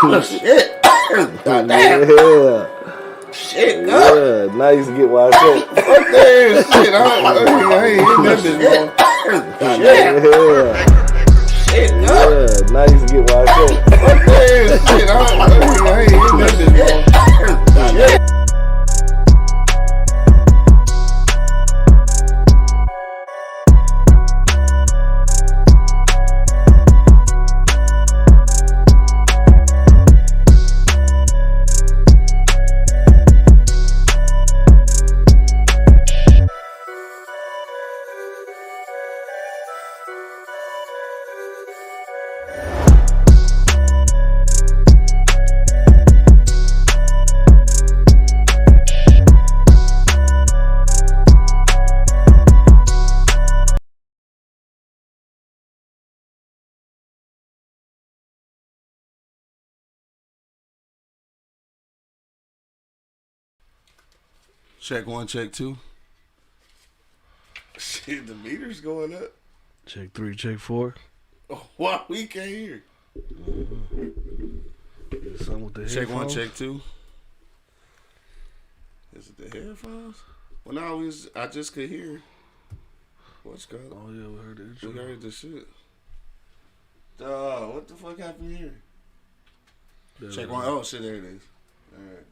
Shit. God damn. Yeah. Shit, Yeah. Now you can get why I said. Fuck that shit. I ain't hitting that bitch more. Yeah. Shit, Yeah. Now you can get why I said. Fuck that shit. I ain't hitting that bitch more. Shit. Check 1, check 2. Shit, the meter's going up. Check 3, check 4. Oh, why we can't hear? Something with the Check headphones? 1, check 2. Is it the headphones? Well, no, I just could hear. What's going on? Oh yeah, we heard the intro. We heard the shit. Dog, what the fuck happened here? Check 1. Oh shit, there it is. All right.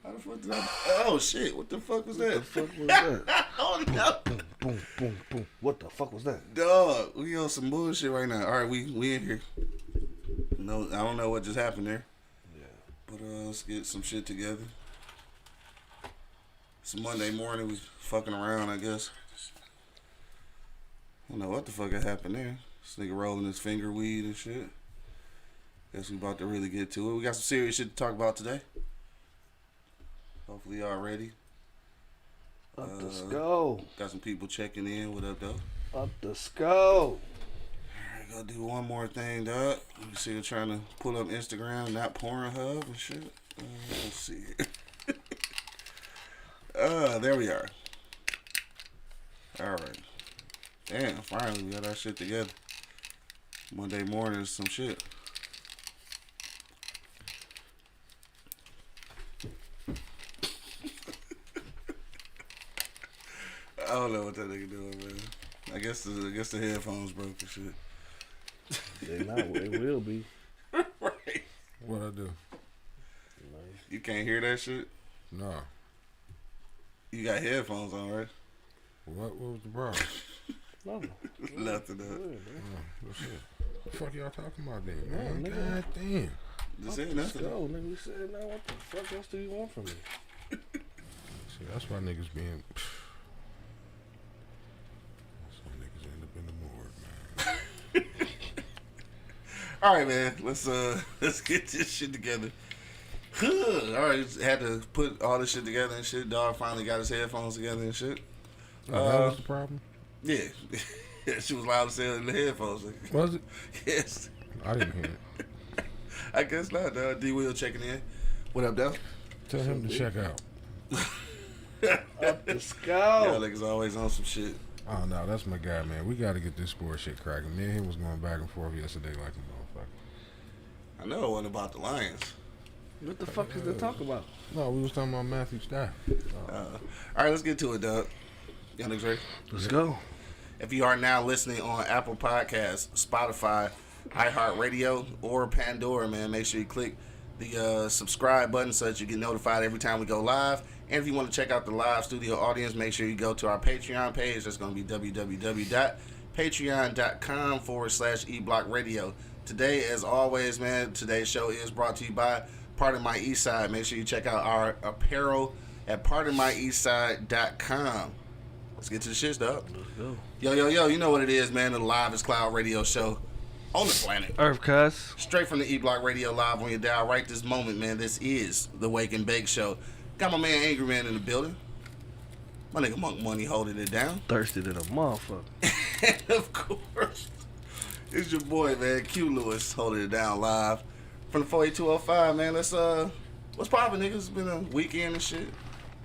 How the fuck did I? Oh shit! What the fuck was that? What the fuck was that? Oh no! Boom, boom, boom, boom. What the fuck was that? Dog, we on some bullshit right now. All right, we in here. No, I don't know what just happened there. Yeah. But let's get some shit together. It's Monday morning. We fucking around, I guess. I don't know what the fuck happened there. This nigga rolling his finger weed and shit. Guess we about to really get to it. We got some serious shit to talk about today. Hopefully y'all ready. Let's go. Got some people checking in. What up, though? Up the skull. Alright, gotta do one more thing, dog. You see, I'm trying to pull up Instagram, not Pornhub and shit. Let's see. There we are. Alright. Damn, finally we got our shit together. Monday morning is some shit. I don't know what that nigga doing, man. I guess the headphones broke and shit. It will be. Right. What I do? You can't hear that shit? No. You got headphones on, right? What was the problem? No. Nothing up. What's it? What the fuck y'all talking about then, man? Yeah, nigga. God damn. This ain't Let's nothing. go, nigga. We said, now what the fuck else do you want from me? See, that's why niggas being... Some niggas end up in the morgue, man. All right, man. Let's get this shit together. All right, had to put all this shit together and shit. Dog finally got his headphones together and shit. Oh, that was the problem? Yeah. She was loud as hell in the headphones. Was it? Yes. I didn't hear it. I guess not, dog. D Will checking in. What up, dog? Tell him to check out. Up the skull. Y'all niggas always on some shit. Oh, no, that's my guy, man. We got to get this sport shit cracking. Me and him was going back and forth yesterday like a motherfucker. I know it wasn't about the Lions. What the fuck is there talk about? No, we was talking about Matthew Stafford. All right, let's get to it, dog. Y'all niggas ready? Let's go. If you are now listening on Apple Podcasts, Spotify, iHeartRadio, or Pandora, man, make sure you click the subscribe button so that you get notified every time we go live. And if you want to check out the live studio audience, make sure you go to our Patreon page. That's going to be www.patreon.com/eblockradio. Today, as always, man, today's show is brought to you by Pardon My Eastside. Make sure you check out our apparel at pardonmyeastside.com. Let's get to the shit, dog. Let's go. Yo, you know what it is, man. The Live is Cloud radio show on the planet. Earth cuss. Straight from the E-Block Radio live on your dial right this moment, man. This is the Wake and Bake Show. Got my man Angry Man in the building. My nigga Monk Money holding it down. Thirsty to the motherfucker. And of course, it's your boy, man, Q Lewis holding it down live from the 48205, man. What's poppin', niggas? It's been a weekend and shit.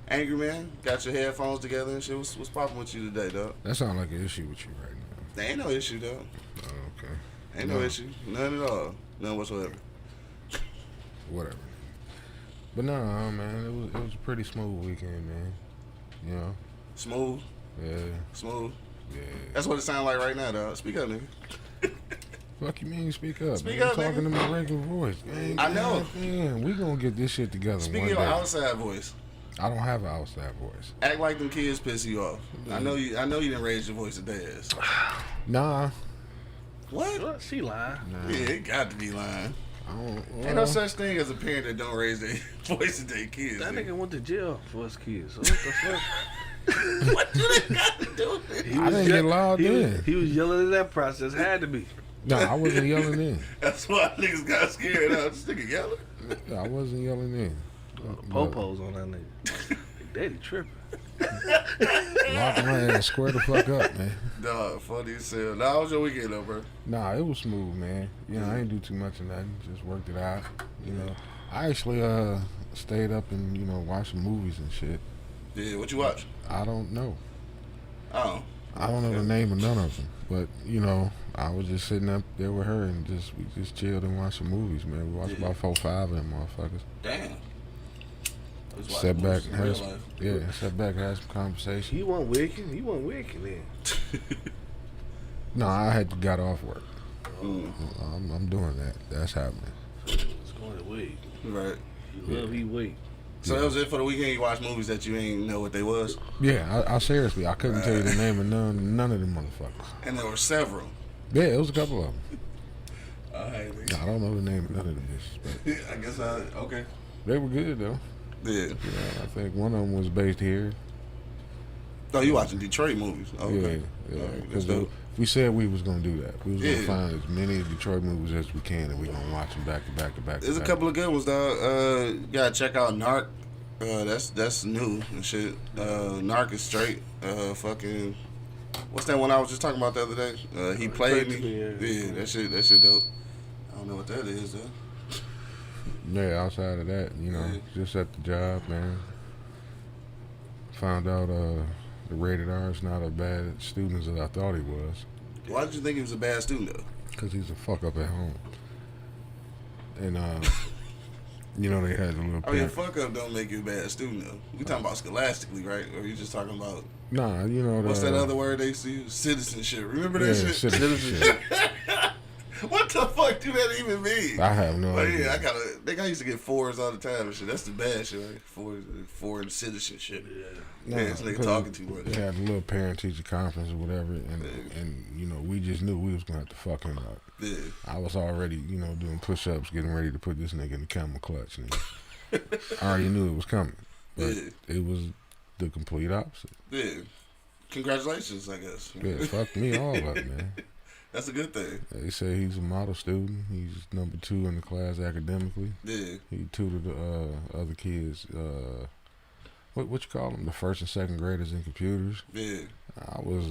Angry Man, got your headphones together and shit. What's poppin' with you today, dog? That sounds like an issue with you right now. There ain't no issue, dog. Oh, okay. Ain't no issue. None at all. None whatsoever. whatever. But no, man, it was a pretty smooth weekend, man. You know. Smooth. Yeah. Smooth. Yeah. That's what it sounds like right now, dog. Speak up, nigga. Fuck you mean speak up? Speak man. up, I'm talking nigga. to my regular voice. Man, I know. Man, we gonna get this shit together Speak one your day. outside voice. I don't have an outside voice. Act like them kids piss you off. I know you didn't raise your voice at their ass. Nah. What? What? She lying. Nah. Yeah, it got to be lying. I don't, Ain't no such thing as a parent that don't raise their voice at their kids. That nigga. nigga went to jail for his kids. So what the fuck? What do they got to do with it? He I was didn't ye- get loud he then. Was, he was yelling at that process. Had to be. No, I wasn't yelling in. That's why niggas got scared out. This nigga yelling. I wasn't yelling in. Popos on that nigga. Daddy tripping. Lock my ass square the fuck up, man. Dog, funny as hell. Nah, how was your weekend though, bro? Nah, it was smooth, man. You know, I ain't do too much of nothing. Just worked it out. You know, I actually stayed up and watched some movies and shit. Yeah, what you watch? I don't know. Oh. I don't know the name of none of them, but I was just sitting up there with her and we just chilled and watched some movies, man. We watched about 4 or 5 of them motherfuckers. Damn. Sat back and had some, sat back and had some conversation. He wasn't waking. He wasn't waking then. No, I had to got off work. Mm. I'm doing that. That's happening. It's going to wait. Right. You love, he wait. So that was it for the weekend. You watched movies that you ain't know what they was, Yeah, I seriously, I couldn't tell you the name of none of them motherfuckers. and there were several. Yeah, it was a couple of them. Alright, I don't know the name of none of them bitches, but I guess okay. they were good though. Yeah. Yeah, I think one of them was based here. Oh, you watching Detroit movies? Okay. Yeah, Alright, because that's dope. we said we was gonna do that. We was Yeah. gonna find as many Detroit movies as we can, and we gonna watch them back to back to back. There's a couple of good ones, dog. You gotta check out Narc. That's new and shit. Narc is straight. Fucking. What's that one I was just talking about the other day? He played me. Yeah, that shit dope. I don't know what that is though. Yeah, outside of that, just at the job, man. Found out the rated R is not as bad student as I thought he was. Why did you think he was a bad student though? Because he's a fuck up at home. And, they had a little I mean, fuck up don't make you a bad student though. We talking about scholastically, right? Or you just talking about Nah, what's that other word they used to use? Citizenship. Remember that shit? Citizenship. What the fuck do that even mean? I have no But idea. yeah, I used to get 4s all the time and shit. That's the bad shit, right? Foreign citizenship. Nah, This nigga because talking too much. They had a little parent-teacher conference or whatever, and we just knew we was going to have to fuck him up. Yeah. I was already, doing push-ups, getting ready to put this nigga in the camel clutch. And I already knew it was coming, but it was the complete opposite. Yeah. Congratulations, I guess. Yeah, fucked me all up, man. That's a good thing. They say he's a model student. He's number 2 in the class academically. Yeah. He tutored other kids. What you call them? The first and second graders in computers. Yeah. I was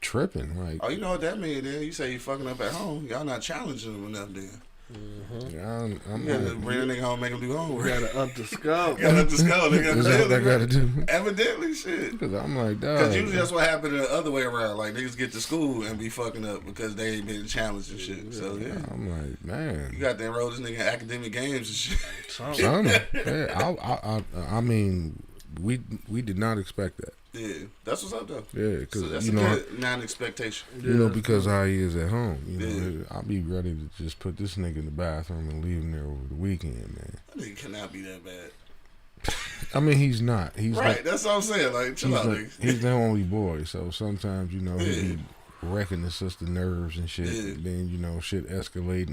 tripping. Like, Oh, you know what that means then? You say you fucking up at home. Y'all not challenging them enough then. I'm You gotta bring that nigga home and make him do homework. You gotta up the scope. Gotta up the skull, is that what I got to do? Evidently, shit. Because I'm like, dog. Because usually that's what happened the other way around. Like, niggas get to school and be fucking up because they ain't been challenged and shit. So, yeah. I'm like, man. You got to enroll this nigga in academic games and shit. Son, yeah, I mean, we did not expect that. Yeah. That's what's up, though. Yeah, because, So that's a good non-expectation. because how he is at home. Yeah. I'll be ready to just put this nigga in the bathroom and leave him there over the weekend, man. That nigga cannot be that bad. I mean, he's not. He's Right. not, That's what I'm saying. Like, chill out, nigga. he's the only boy, so sometimes, he be wrecking his sister's nerves and shit. Yeah. And then, shit escalate.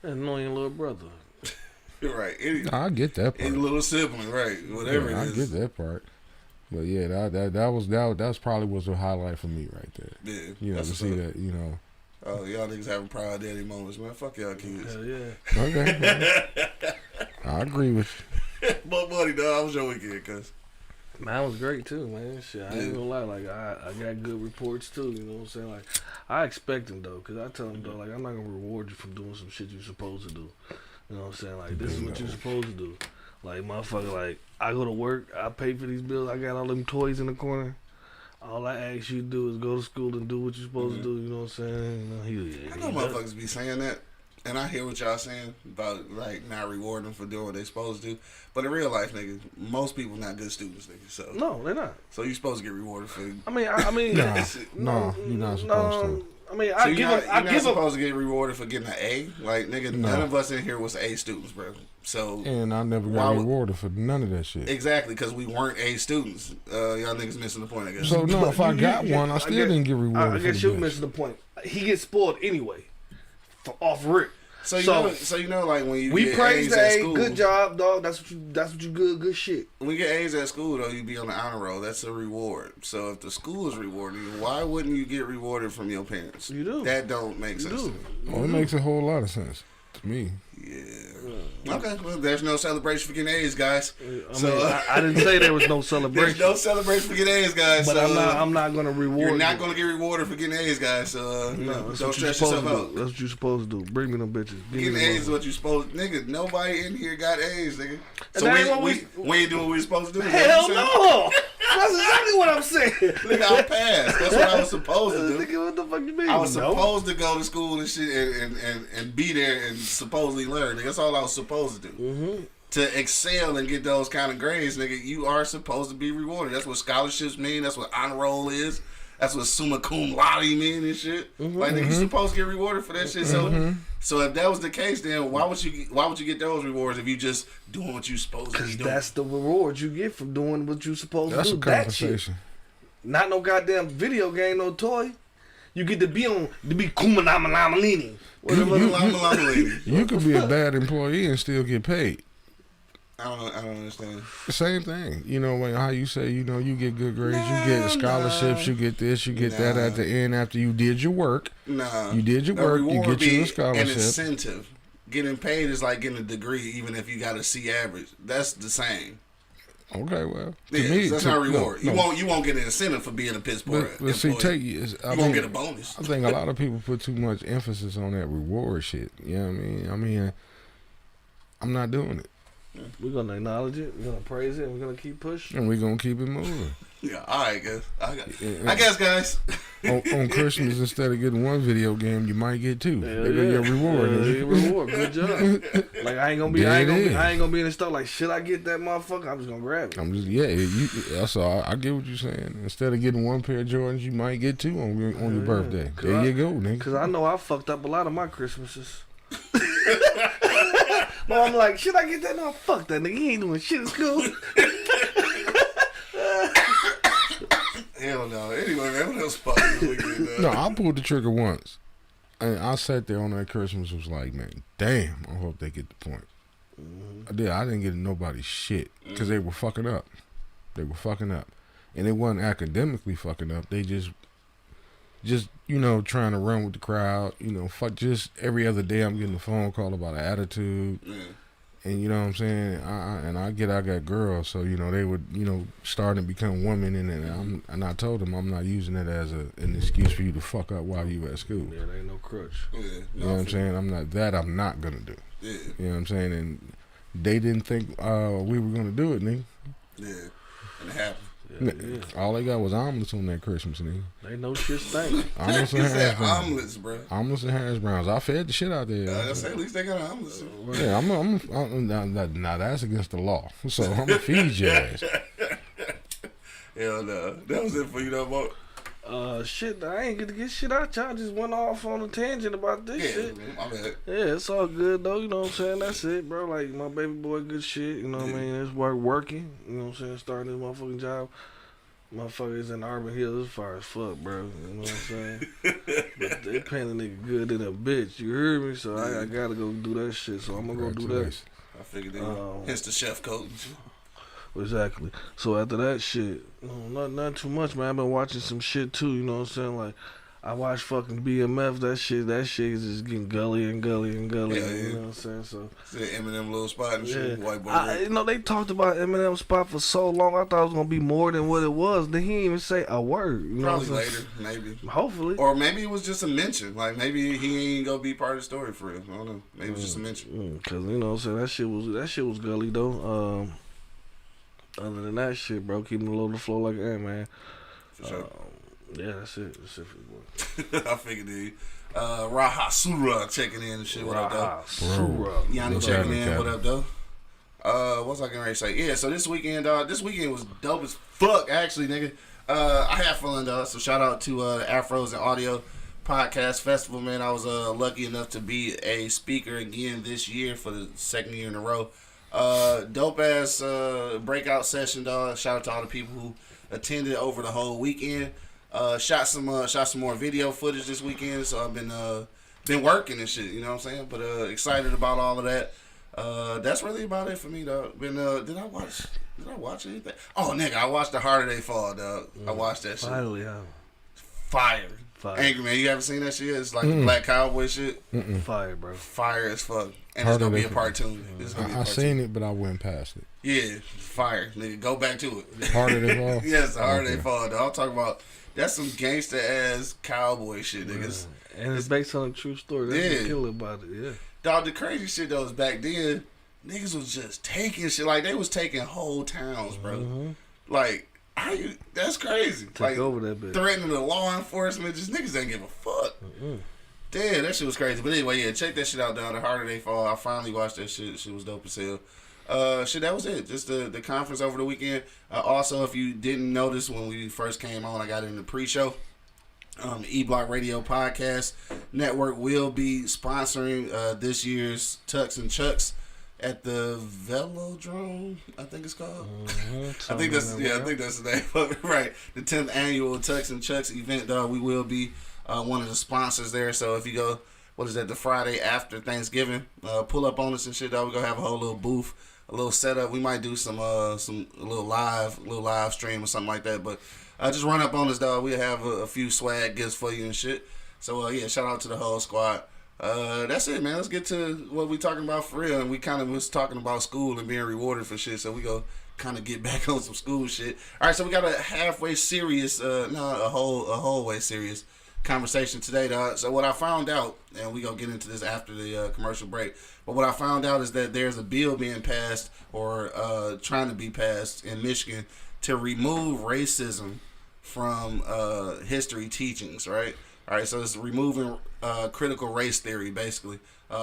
That annoying little brother. You're right. Any I get that part. little sibling, right? Whatever Yeah, it I is. get that part. But yeah, that probably was a highlight for me right there. Yeah. To see that, Oh, y'all niggas having proud daddy moments, man. Fuck y'all kids. Hell yeah. Okay. I agree with you. But buddy, dog, how was your weekend, cuz? Mine was great too, man. Shit, I ain't gonna lie. Like I got good reports too. You know what I'm saying? Like I expect them though, cause I tell them though, like I'm not gonna reward you for doing some shit you're supposed to do. You know what I'm saying? Like this is what you're supposed to do. Like motherfucker, like I go to work, I pay for these bills, I got all them toys in the corner. All I ask you to do is go to school and do what you're supposed to do. You know what I'm saying? I know motherfuckers be saying that. And I hear what y'all saying about like not rewarding them for doing what they supposed to do. But in real life, nigga, most people not good students, nigga. So No, they're not. So you supposed to get rewarded for. I mean, no, you're not supposed to. I mean, So you're not supposed to get rewarded for getting an A. Like nigga, none of us in here was A students, bro. So and I never got rewarded for none of that shit. Exactly, because we weren't A students. Y'all niggas missing the point, I guess. So no, if I got one, I still didn't get rewarded. I guess you're missing the point. He gets spoiled anyway, off rip. So you know, like when you we get praise A's the at A, school, good job, dog. That's what you good shit. When you get A's at school, though, you be on the honor roll. That's a reward. So if the school is rewarding you, why wouldn't you get rewarded from your parents? You do. That don't make sense to me. Well, it makes a whole lot of sense to me. Yeah. Okay. Well, there's no celebration for getting A's, guys. I didn't say there was no celebration. There's no celebration for getting A's, guys. But I'm not gonna reward. You're not gonna get rewarded for getting A's, guys. So don't stress yourself out. That's what you're supposed to do. Bring me them bitches. Getting A's is what you supposed to. Nigga, nobody in here got A's, nigga. So we ain't doing what we supposed to do. Hell no! That's exactly what I'm saying. Nigga, I passed. That's what I was supposed to do. Nigga, what the fuck you mean? I was supposed to go to school and shit and be there and supposedly learn. Nigga, that's all I was supposed to do. Mm-hmm. To excel and get those kind of grades, nigga, you are supposed to be rewarded. That's what scholarships mean. That's what honor roll is. That's what summa cum laude mean and shit. Mm-hmm. Like, nigga, you supposed to get rewarded for that shit. So if that was the case, then why would you get those rewards if you just doing what you supposed to be doing? Because that's the reward you get from doing what you supposed to do. That's a compensation. Not no goddamn video game, no toy. You get to be kumanamalamalini. You could be a bad employee and still get paid. I don't understand. Same thing. You know, how you say, you know, you get good grades, you get scholarships, you get this, you get that at the end after you did your work. You did your work, you get you a scholarship. An incentive. Getting paid is like getting a degree, even if you got a C average. That's the same. Okay, well, that's not a reward. No. You won't get an incentive for being a piss poor employee. You won't get a bonus. I think a lot of people put too much emphasis on that reward shit. You know what I mean? I'm not doing it. We're going to acknowledge it. We're going to praise it. And we're going to keep pushing. And we're going to keep it moving. Yeah, all right, guys. I guess, guys. on Christmas, instead of getting one video game, you might get two. They're going to get reward. Good job. Like, I ain't going to be in the store like, should I get that motherfucker? I'm just going to grab it. That's all. I get what you're saying. Instead of getting one pair of Jordans, you might get two on your birthday. There you go, nigga. Because I know I fucked up a lot of my Christmases. But I'm like, should I get that? No, fuck that nigga. He ain't doing shit at school. Hell no. Anyway, man, what else fucking this weekend? No, I pulled the trigger once. And I sat there on that Christmas was like, man, damn, I hope they get the point. Mm-hmm. I didn't get nobody's shit because they were fucking up. And it wasn't academically fucking up. They just you know, trying to run with the crowd, you know, fuck, just every other day I'm getting a phone call about an attitude. And you know what I'm saying? I got girls, so, you know, they would, you know, starting to become women, and I told them I'm not using it as an excuse for you to fuck up while you at school. Yeah, there ain't no crutch. You know what I'm saying? I'm not gonna do. Yeah. You know what I'm saying? And they didn't think we were gonna do it, nigga. Yeah. And it happened. Yeah. All they got was omelets on that Christmas, nigga. They know shit stink. Omelets and hash browns. Omelets, bro. Omelets and hash browns. I fed the shit out there. I say at least they got omelets. Yeah, now that's against the law. So I'm gonna feed your ass. Hell no. That was it for you, though, Mo. Shit, I ain't get to get shit out. Y'all just went off on a tangent about this shit. Man, my bad. Yeah, it's all good though. You know what I'm saying? That's it, bro. Like my baby boy, good shit. You know what I mean? It's working. You know what I'm saying? Starting this motherfucking job. Motherfuckers in Auburn Hills as far as fuck, bro. You know what I'm saying? But they paying a nigga good in a bitch. You heard me? So I gotta go do that shit. So I'm gonna go do that. I figured hence the chef coat. Exactly. So after that shit, not too much, man. I've been watching some shit too. You know what I'm saying? Like I watched fucking BMF. That shit is just getting gully and gully and gully. Yeah. You know what I'm saying? So Eminem little spot and shit. White boy. You know they talked about Eminem spot for so long. I thought it was gonna be more than what it was. Then he didn't even say a word. You know Probably later, maybe. Hopefully. Or maybe it was just a mention. Like maybe he ain't gonna be part of the story for real. I don't know. Maybe it was just a mention. Cause you know what I'm saying, that shit was gully though. Other than that shit, bro, keeping the low to flow like that, man. For sure. Yeah, that's it. That's it for the boy. I figured it. Raha Sura checking in and shit. What up, though? Sura. Yanni checking in. What up, though? What was I getting ready to say? Yeah, so this weekend was dope as fuck, actually, nigga. I had fun, dog. So shout out to the Afros and Audio Podcast Festival, man. I was lucky enough to be a speaker again this year for the second year in a row. Dope ass breakout session, dog. Shout out to all the people who attended over the whole weekend. Shot some more video footage this weekend, so I've been working and shit, you know what I'm saying? But excited about all of that. That's really about it for me, dog. Did I watch anything? Oh, nigga, I watched The Harder They Fall, dog. I watched that shit. Finally, yeah. Fire. Angry Man, you haven't seen that shit? It's like the Black Cowboy shit. Fire, bro. Fire as fuck. And it's gonna be a part 2. I seen it, but I went past it. Yeah, fire, nigga. Go back to it. Harder They Fall? Yes, The Harder They Fall, dog. I'm talking about, that's some gangster ass cowboy shit, niggas. And it's based on a true story. That's what's killer about it, yeah. Dog, the crazy shit though is back then, niggas was just taking shit. Like, they was taking whole towns, bro. Like, that's crazy. Take like, over that bitch. Threatening the law enforcement, just niggas didn't give a fuck. Damn, that shit was crazy. But anyway, yeah, check that shit out, dog. The Harder They Fall. I finally watched that shit. Shit was dope as hell. Shit, that was it. Just the conference over the weekend. Also, if you didn't notice when we first came on, I got in the pre-show. E-Block Radio Podcast Network will be sponsoring this year's Tucks and Chucks at the Velodrome, I think it's called. I think that's the name of it. Right. The 10th annual Tucks and Chucks event, dog. We will be one of the sponsors there. So if you go, what is that, the Friday after Thanksgiving, pull up on us and shit, dog. We're gonna have a whole little booth, a little setup. We might do some little live stream or something like that. But just run up on us, dog. We'll have a few swag gifts for you and shit. So yeah, shout out to the whole squad. That's it, man. Let's get to what we talking about for real. And we kind of was talking about school and being rewarded for shit, so we go kind of get back on some school shit. All right, so we got a halfway serious, a whole way serious conversation today, dog. So what I found out, and we gonna get into this after the commercial break, but what I found out is that there's a bill being passed or trying to be passed in Michigan to remove racism from history teachings, right? All right, so it's removing critical race theory, basically,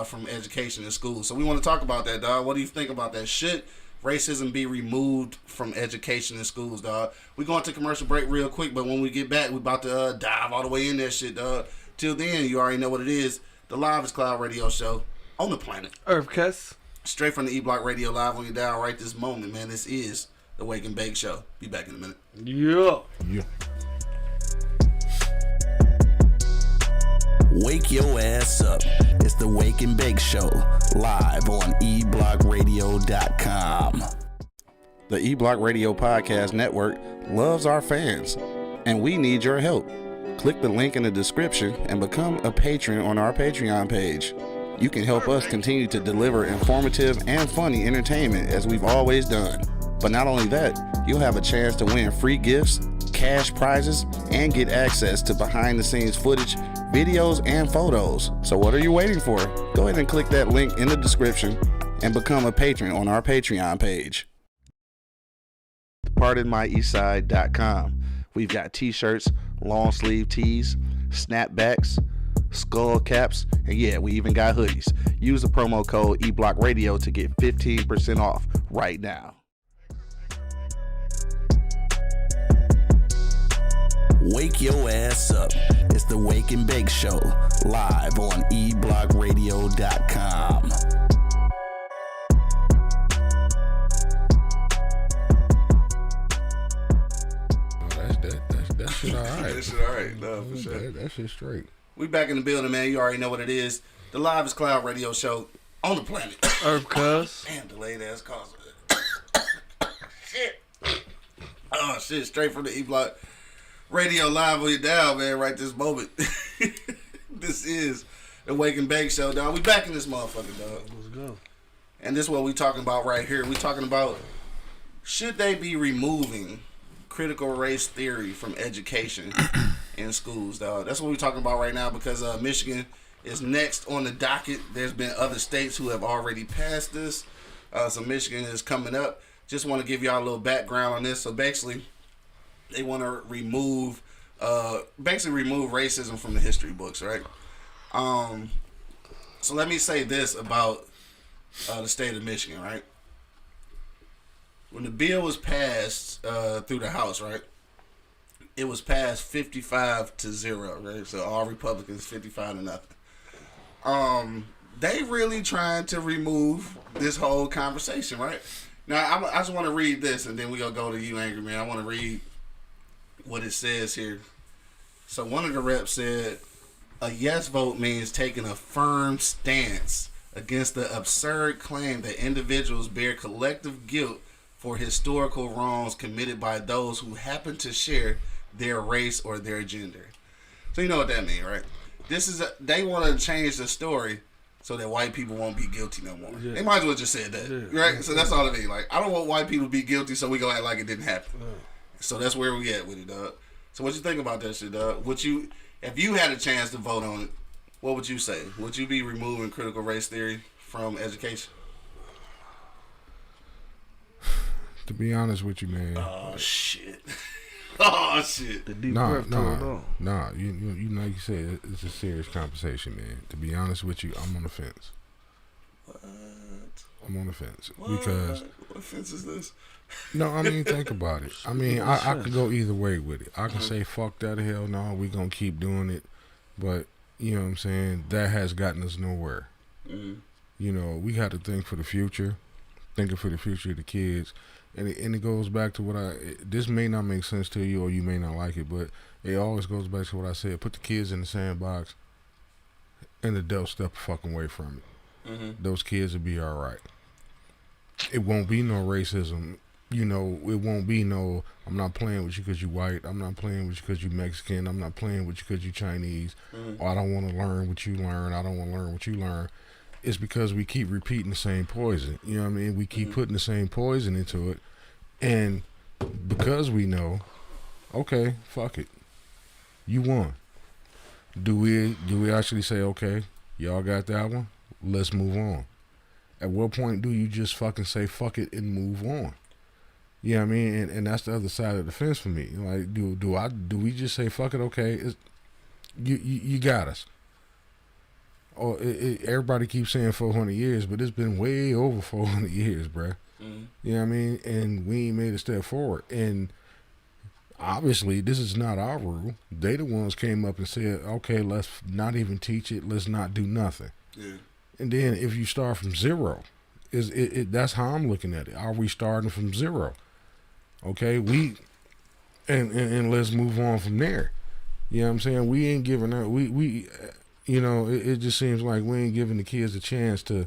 from education in schools. So we want to talk about that, dog. What do you think about that? Should racism be removed from education in schools, dog? We're going to commercial break real quick, but when we get back, we're about to dive all the way in that shit, dog. Till then, you already know what it is. The Live is Cloud radio show on the planet. Earthcast. Straight from the E-Block Radio Live on your dial right this moment, man. This is the Wake and Bake Show. Be back in a minute. Yeah. Wake your ass up. It's the Wake and Bake Show, live on eblockradio.com. The E-Block Radio Podcast Network loves our fans, and we need your help. Click the link in the description and become a patron on our Patreon page. You can help us continue to deliver informative and funny entertainment as we've always done. But not only that, you'll have a chance to win free gifts, cash prizes, and get access to behind-the-scenes footage, videos, and photos. So what are you waiting for? Go ahead and click that link in the description and become a patron on our Patreon page. PardonMyEastside.com. We've got t-shirts, long sleeve tees, snapbacks, skull caps, and yeah, we even got hoodies. Use the promo code eBlockRadio to get 15% off right now. Wake your ass up. It's the Wake and Bake Show, live on eblockradio.com. That shit all right. That shit all right. No, for sure. That shit straight. We back in the building, man. You already know what it is. The Live is Cloud radio show on the planet. Earthcast. Damn, delayed ass calls. Shit. Oh, shit. Straight from the E-Block Radio Live on your dial, man, right this moment. This is the Wake and Bake Show, dog. We back in this motherfucker, dog. Let's go. And this is what we talking about right here. We talking about, should they be removing critical race theory from education in schools, dog? That's what we're talking about right now, because Michigan is next on the docket. There's been other states who have already passed this. So Michigan is coming up. Just want to give y'all a little background on this. So basically, they want to remove basically remove racism from the history books, right? So let me say this about the state of Michigan, right? When the bill was passed through the House, right? It was passed 55-0, right? So all Republicans 55-0. They really trying to remove this whole conversation, right? Now I just want to read this, and then we gonna go to you, Angry Man. I want to read what it says here. So one of the reps said, "A yes vote means taking a firm stance against the absurd claim that individuals bear collective guilt for historical wrongs committed by those who happen to share their race or their gender." So you know what that means, right? They want to change the story so that white people won't be guilty no more. Yeah. They might as well just said that, right? So that's all it means. Like, I don't want white people to be guilty, so we gonna act like it didn't happen. So that's where we at with it, dog. So what you think about that shit, dog? If you had a chance to vote on it, what would you say? Would you be removing critical race theory from education? To be honest with you, man. Oh shit. Oh shit. The deep breath. Nah. You know, you said it's a serious conversation, man. To be honest with you, I'm on the fence. What? I'm on the fence What? because. What fence is this? No, I mean, think about it. I mean, I could go either way with it. I can say, fuck that, hell no, we gonna keep doing it. But, you know what I'm saying, that has gotten us nowhere. You know, we got to think for the future, thinking for the future of the kids. And it goes back to what this may not make sense to you or you may not like it, but it always goes back to what I said. Put the kids in the sandbox and the adults step fucking away from it. Those kids will be all right. It won't be no racism. You know, it won't be no, I'm not playing with you because you white. I'm not playing with you because you Mexican. I'm not playing with you because you Chinese. Or I don't want to learn what you learn. I don't want to learn what you learn. It's because we keep repeating the same poison. You know what I mean? We keep putting the same poison into it. And because we know, okay, fuck it. You won. Do we actually say, okay, y'all got that one? Let's move on. At what point do you just fucking say fuck it and move on? You know what I mean? And that's the other side of the fence for me. Like, do we just say fuck it? Okay, you got us. Or everybody keeps saying 400 years, but it's been way over 400 years, bruh. You know what I mean? And we ain't made a step forward. And obviously, this is not our rule. They the ones came up and said, okay, let's not even teach it. Let's not do nothing. Yeah. And then if you start from zero, that's how I'm looking at it. Are we starting from zero? Okay, and let's move on from there. You know what I'm saying? We ain't giving up. We you know, it just seems like we ain't giving the kids a chance to,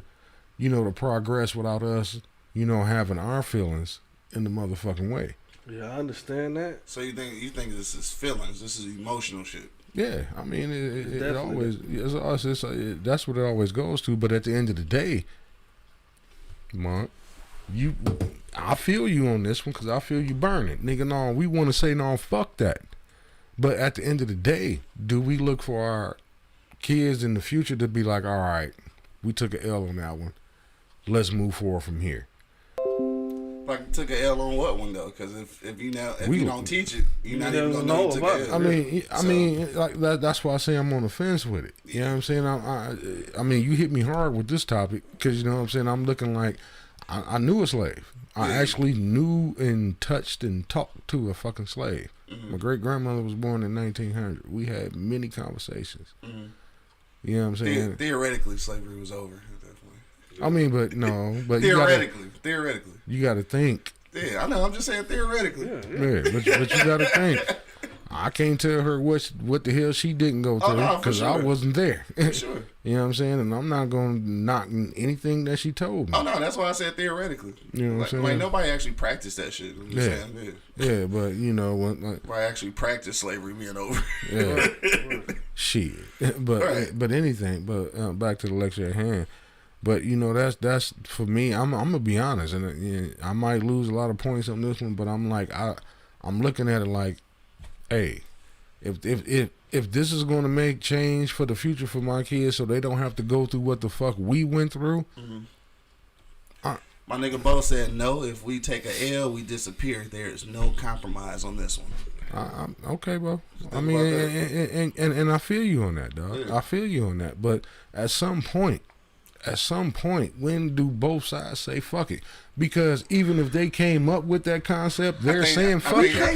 you know, to progress without us, you know, having our feelings in the motherfucking way. Yeah, I understand that. So you think this is feelings? This is emotional shit? Yeah, I mean, it always that's what it always goes to. But at the end of the day, Monk, I feel you on this one because I feel you burning, nigga. No, we want to say no, fuck that. But at the end of the day, do we look for our kids in the future to be like, all right, we took an L on that one, let's move forward from here? Like, took an L on what one though? Because if you don't teach it, you're not even gonna know you took an L. I mean, like that's why I say I'm on the fence with it. You know what I'm saying? I mean, you hit me hard with this topic because you know what I'm saying. I'm looking like I knew a slave. I actually knew and touched and talked to a fucking slave. My great grandmother was born in 1900. We had many conversations. You know what I'm saying? Theoretically, slavery was over at that point. I mean, but theoretically, you got to think. Yeah, I know. I'm just saying theoretically. Yeah, but you got to think. I can't tell her what the hell she didn't go through because I wasn't there. For sure. You know what I'm saying? And I'm not going to knock anything that she told me. Oh, no, that's why I said theoretically. You know what I'm saying? Like, nobody actually practiced that shit. I'm just saying. Yeah, but, you know. Nobody actually practiced slavery being over. Yeah. Shit. But anything. But back to the lecture at hand. But, you know, that's for me, I'm going to be honest. And I might lose a lot of points on this one, but I'm like, I'm looking at it like, hey, if this is going to make change for the future for my kids so they don't have to go through what the fuck we went through. My nigga Bo said, no, if we take a L, we disappear. There is no compromise on this one. I'm okay, bro. I Think mean, about that. and I feel you on that, dog. Yeah. I feel you on that. But at some point, when do both sides say fuck it? Because even if they came up with that concept, they're saying fuck it. I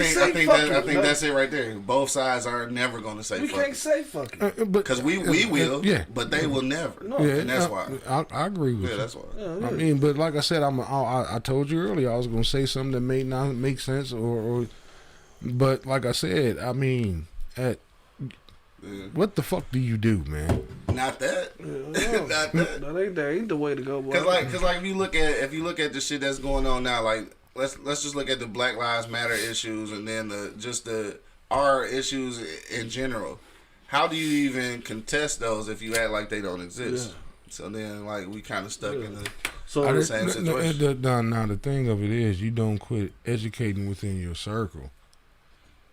think that's it right there. Both sides are never going to say We fuck can't it. say fuck it. Because we will, yeah. but they will never. No. Yeah, And that's why. I agree with Yeah, you. that's why. I mean, but like I said, I told you earlier I was gonna say something that may not make sense, but like I said, I mean, what the fuck do you do, man? Not that. Not that. That ain't the way to go, boy. Cause like if you look at the shit that's going on now, like let's just look at the Black Lives Matter issues and then our issues in general. How do you even contest those if you act like they don't exist? Yeah. So then like we kind of stuck in the same situation. Now the thing of it is, you don't quit educating within your circle.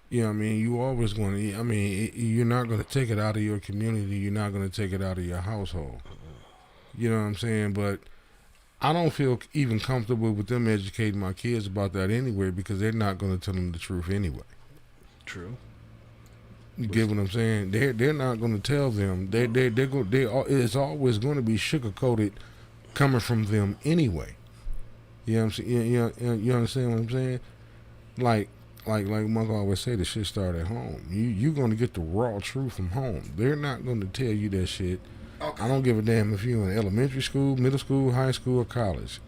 You know what I mean? You always going to, I mean, you're not going to take it out of your community. You're not going to take it out of your household. You know what I'm saying? But I don't feel even comfortable with them educating my kids about that anyway, because they're not going to tell them the truth anyway. True. You get what I'm saying? They're not going to tell them. It's always going to be sugar-coated coming from them anyway. You know what I'm saying? You understand what I'm saying? Like Michael always say, the shit start at home. You're going to get the raw truth from home. They're not going to tell you that shit. Okay. I don't give a damn if you're in elementary school, middle school, high school, or college.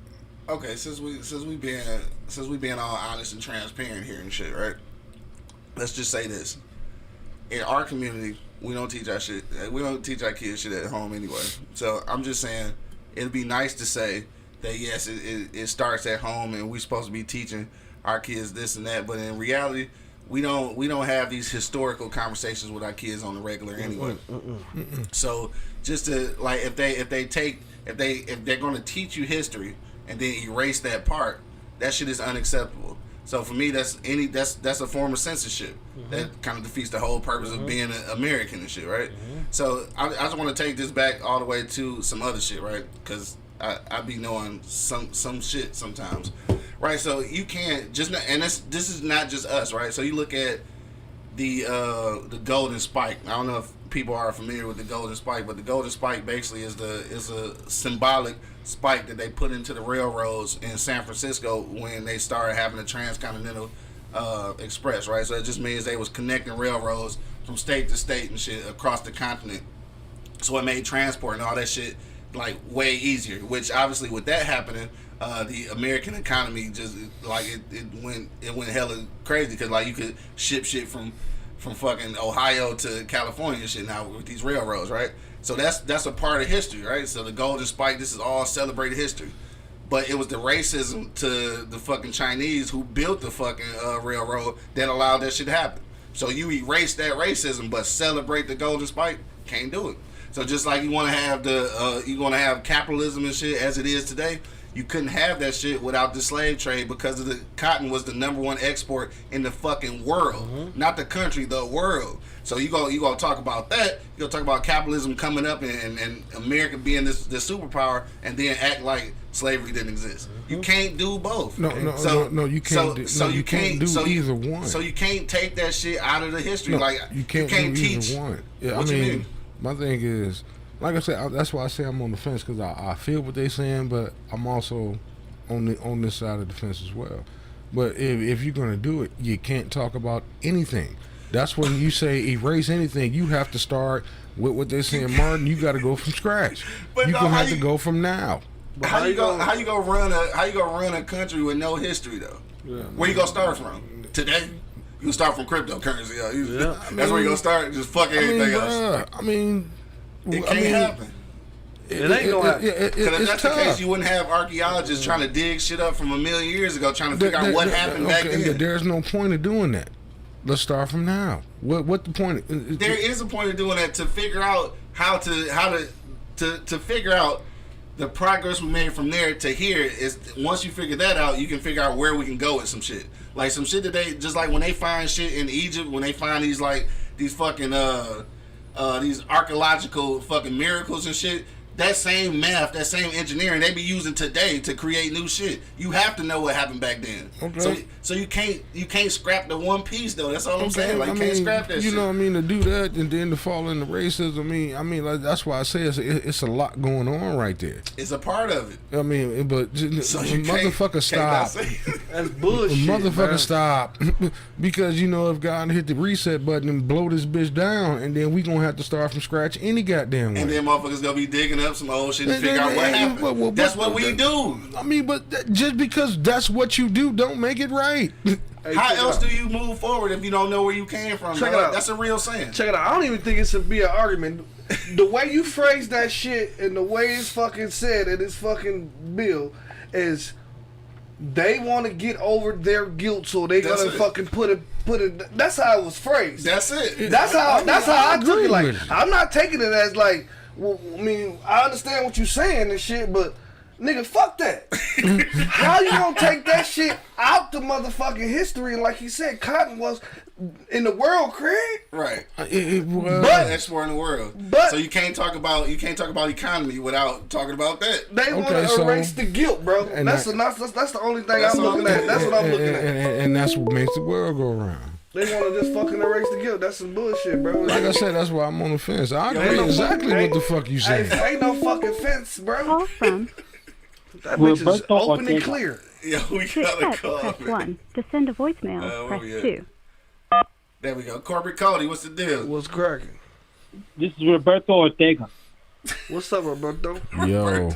Okay, since we being all honest and transparent here and shit, right? Let's just say this: in our community, we don't teach our shit. We don't teach our kids shit at home anyway. So I'm just saying, it'd be nice to say that yes, it starts at home, and we're supposed to be teaching our kids this and that, but in reality, we don't have these historical conversations with our kids on the regular anyway. So just to like, if they're going to teach you history and then erase that part, that shit is unacceptable. So for me, that's a form of censorship. That kind of defeats the whole purpose of being an American and shit, right? So I just want to take this back all the way to some other shit, right? Because I be knowing some shit sometimes. Right, so you can't just, and this is not just us, right? So you look at the golden spike. I don't know if people are familiar with the golden spike, but the golden spike basically is a symbolic spike that they put into the railroads in San Francisco when they started having the transcontinental express, right? So it just means they was connecting railroads from state to state and shit across the continent. So it made transport and all that shit like way easier. Which obviously with that happening, the American economy just like it went hella crazy because like you could ship shit from fucking Ohio to California and shit now with these railroads, right? So that's a part of history, right? So the golden spike, this is all celebrated history, but it was the racism to the fucking Chinese who built the fucking railroad that allowed that shit to happen. So you erase that racism, but celebrate the golden spike, can't do it. So just like you want to have capitalism and shit as it is today. You couldn't have that shit without the slave trade because of the cotton was the #1 export in the fucking world, not the country, the world. So you gonna talk about that? You gonna talk about capitalism coming up and America being this superpower, and then act like slavery didn't exist? You can't do both. No, you can't. You can't do either one. So you can't take that shit out of the history. Like you can't do teach either one. Yeah, what you mean? My thing is, like I said, that's why I say I'm on the fence, because I feel what they're saying, but I'm also on this side of the fence as well. But if you're gonna do it, you can't talk about anything. That's when you say erase anything. You have to start with what they're saying, Martin. You got to go from scratch. You're gonna have to go from now. How you gonna run a country with no history though? Yeah, where you gonna start from today? You can start from cryptocurrency. That's where you gonna start. Just fuck everything else. It can't happen. It ain't gonna happen. Because if that's the case, you wouldn't have archaeologists trying to dig shit up from a million years ago, trying to figure out what happened back then. There's no point of doing that. Let's start from now. What the point? There is a point of doing that to figure out how to figure out the progress we made from there to here. Is once you figure that out, you can figure out where we can go with some shit. Like some shit that they just like when they find shit in Egypt, when they find these fucking these archaeological fucking miracles and shit. that same math, that same engineering they be using today to create new shit. You have to know what happened back then. Okay. So you can't scrap the one piece though. That's all I'm saying. Like, you can't scrap that you shit. know what I mean? To do that and then to fall into racism, I mean, like, that's why I say it's a lot going on right there. It's a part of it. I mean, but So you motherfucker, stop. That's bullshit. Motherfucker, man. stop. Because, you know, if God hit the reset button and blow this bitch down, and then we gonna have to start from scratch any goddamn way. And then motherfuckers gonna be digging up some old shit and figure out what happened. That's what we do. I mean, but just because that's what you do, don't make it right. Hey, How check it else out. do you move forward if you don't know where you came from? Check dog? it out. That's a real saying. Check it out. I don't even think it should be an argument. The way you phrase that shit and the way it's fucking said in this fucking bill is they want to get over their guilt, so they That's gonna it. fucking put it. That's how it was phrased. That's it. That's how I took it. Like, with it. I'm not taking it as like, well, I mean, I understand what you're saying and shit, but nigga, fuck that. How you gonna take that shit out the motherfucking history? And like he said, cotton was in the world, Craig. Right. It was. But- Export in the world. But- so you can't talk about economy without talking about that. They want Okay, to so- erase the guilt, bro. And That's the only thing That's I'm all- looking at. That's what I'm looking at. And that's what makes the world go around. They want to just fucking erase the guilt. That's some bullshit, bro. Like I said, that's why I'm on the fence. I Ain't agree no exactly fucking- what the fuck you Hey, saying. ain't no fucking fence, bro. Call from That bitch is Roberto open and Ortega. clear. Yo, we got a text, call. press man. 1. To send a voicemail, where press we at? 2. There we go. Corporate Cody, what's the deal? What's cracking? This is Roberto Ortega. What's up, Roberto? Yo.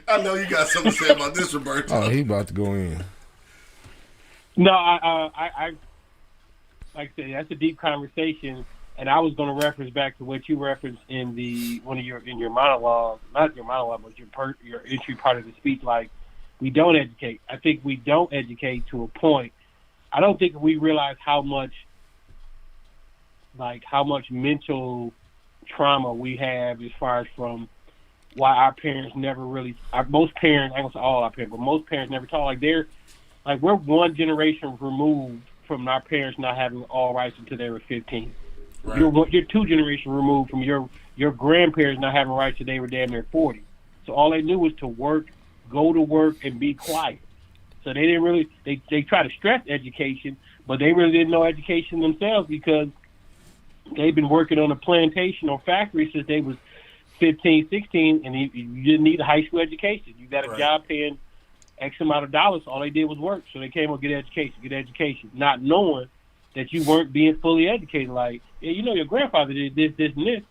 I know you got something to say about this, Roberto. Oh, he about to go in. No, I like I said, that's a deep conversation, and I was going to reference back to what you referenced in your monologue, not your monologue, but your entry part of the speech. Like, we don't educate. I think we don't educate to a point. I don't think we realize how much mental trauma we have as far as from why our parents never really. Most parents, I don't say all our parents, but most parents never taught. We're one generation removed from our parents not having all rights until they were 15. Right. You're two generations removed from your grandparents not having rights until they were damn near 40. So all they knew was to work, go to work, and be quiet. So they didn't really they try to stress education, but they really didn't know education themselves because they've been working on a plantation or factory since they was 15, 16, and you didn't need a high school education. You got a Right. job paying X amount of dollars. All they did was work. So they came and get education, not knowing that you weren't being fully educated. Like, yeah, you know, your grandfather did this, this, and this.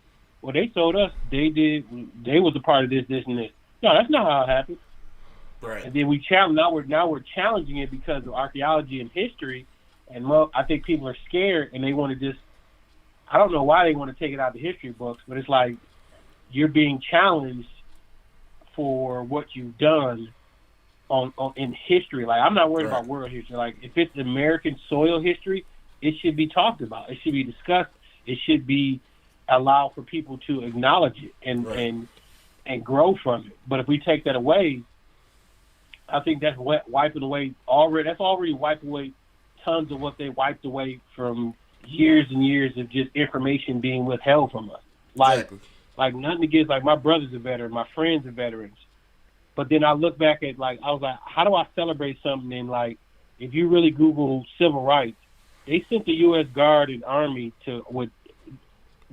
Well, they told us they was a part of this, this, and this. No, that's not how it happened. Right. And then we challenge. Now we're challenging it because of archaeology and history, and I think people are scared and they want to just. I don't know why they want to take it out of the history books, but it's like you're being challenged for what you've done on in history. Like, I'm not worried Right. about world history. Like, if it's American soil history, it should be talked about. It should be discussed. It should be allowed for people to acknowledge it and Right. and grow from it. But if we take that away, I think that's wiping away already. That's already wiped away tons of what they wiped away from years and years of just information being withheld from us. Exactly. Like nothing against, like, my brother's a veteran, my friends are veterans. But then I look back at, like, I was like, how do I celebrate something? And, like, if you really Google civil rights, they sent the U.S. Guard and Army with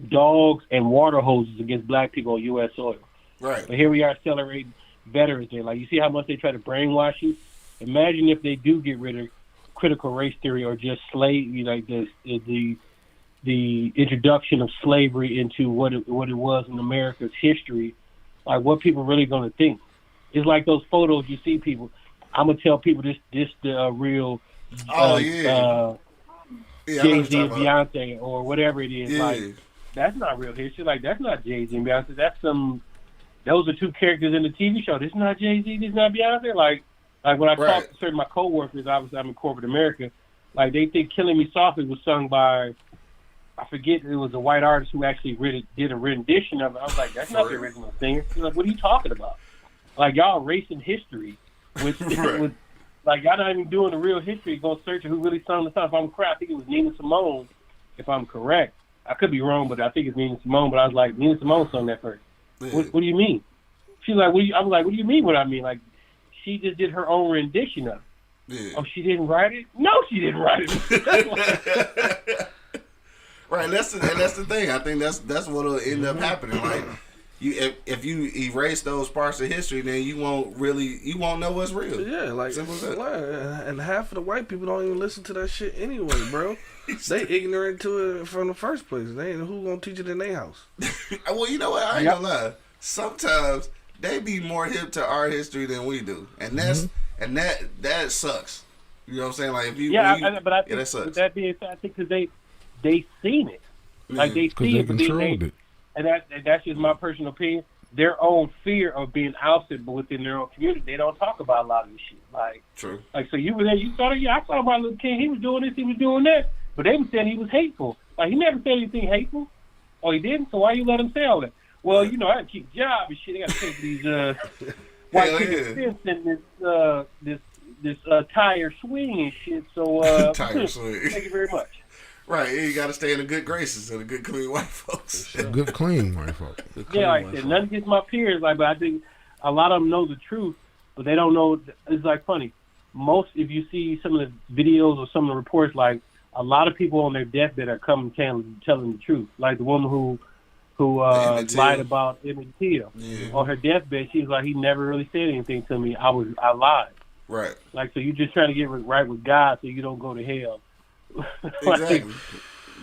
dogs and water hoses against black people on U.S. soil. Right. But here we are celebrating Veterans Day. Like, you see how much they try to brainwash you? Imagine if they do get rid of critical race theory or just like the introduction of slavery into what it was in America's history. Like, what people really going to think? It's like those photos you see people. I'm gonna tell people this the real. Oh, yeah. Yeah, I know what Jay-Z you're and talking about. Beyonce or whatever it is. Yeah. Like, that's not real history. Like, that's not Jay-Z and Beyonce. That's some. Those are two characters in the TV show. This is not Jay-Z. This is not Beyonce. Like when I talk to certain of my coworkers, obviously I'm in corporate America. Like, they think "Killing Me Softly" was sung by, I forget, it was a white artist who actually did a rendition of it. I was like, that's not the original singer. He's like, what are you talking about? Like, y'all erasing history with like, y'all not even doing the real history. Go search who really sung the song. If I'm correct, I think it was Nina Simone. If I'm correct, I could be wrong, but I think it's Nina Simone. But I was like, Nina Simone sung that first. Yeah. What do you mean? She's like, I was like, what do you mean what I mean? Like, she just did her own rendition of it. Yeah. Oh, she didn't write it? No, she didn't write it. Right, that's the thing. I think that's what'll end up happening. Like, if you erase those parts of history, then you won't know what's real. Yeah, like, simple as that. And half of the white people don't even listen to that shit anyway, bro. They ignorant to it from the first place. They ain't who gonna teach it in their house. Well, you know what? I ain't gonna lie. Sometimes they be more hip to our history than we do, and that sucks. You know what I'm saying? Like, if you but I think that sucks. with that being said, I think because they seen it, like they see they it, but controlled it. And that's just my personal opinion. Their own fear of being ousted, but within their own community, they don't talk about a lot of this shit. Like, True. Like, so you were there, you saw it. Yeah, I saw Martin Luther King. He was doing this, he was doing that, but they were saying he was hateful. Like, he never said anything hateful, or he didn't. So why you let him say all that? Well, you know, I got to keep a job and shit. I got to take these white people fence and this tire swing and shit. So tire swing. Thank you very much. Right, you got to stay in the good graces of the good, clean white folks. Sure. Good, clean white folks. Yeah, like I said, nothing against my peers, like, but I think a lot of them know the truth, but they don't know. It's like funny. If you see some of the videos or some of the reports, like, a lot of people on their deathbed are coming telling the truth. Like the woman who lied about Emmett Till. Yeah. On her deathbed, she was like, he never really said anything to me. I lied. Right. Like, so you just trying to get right with God so you don't go to hell. Exactly.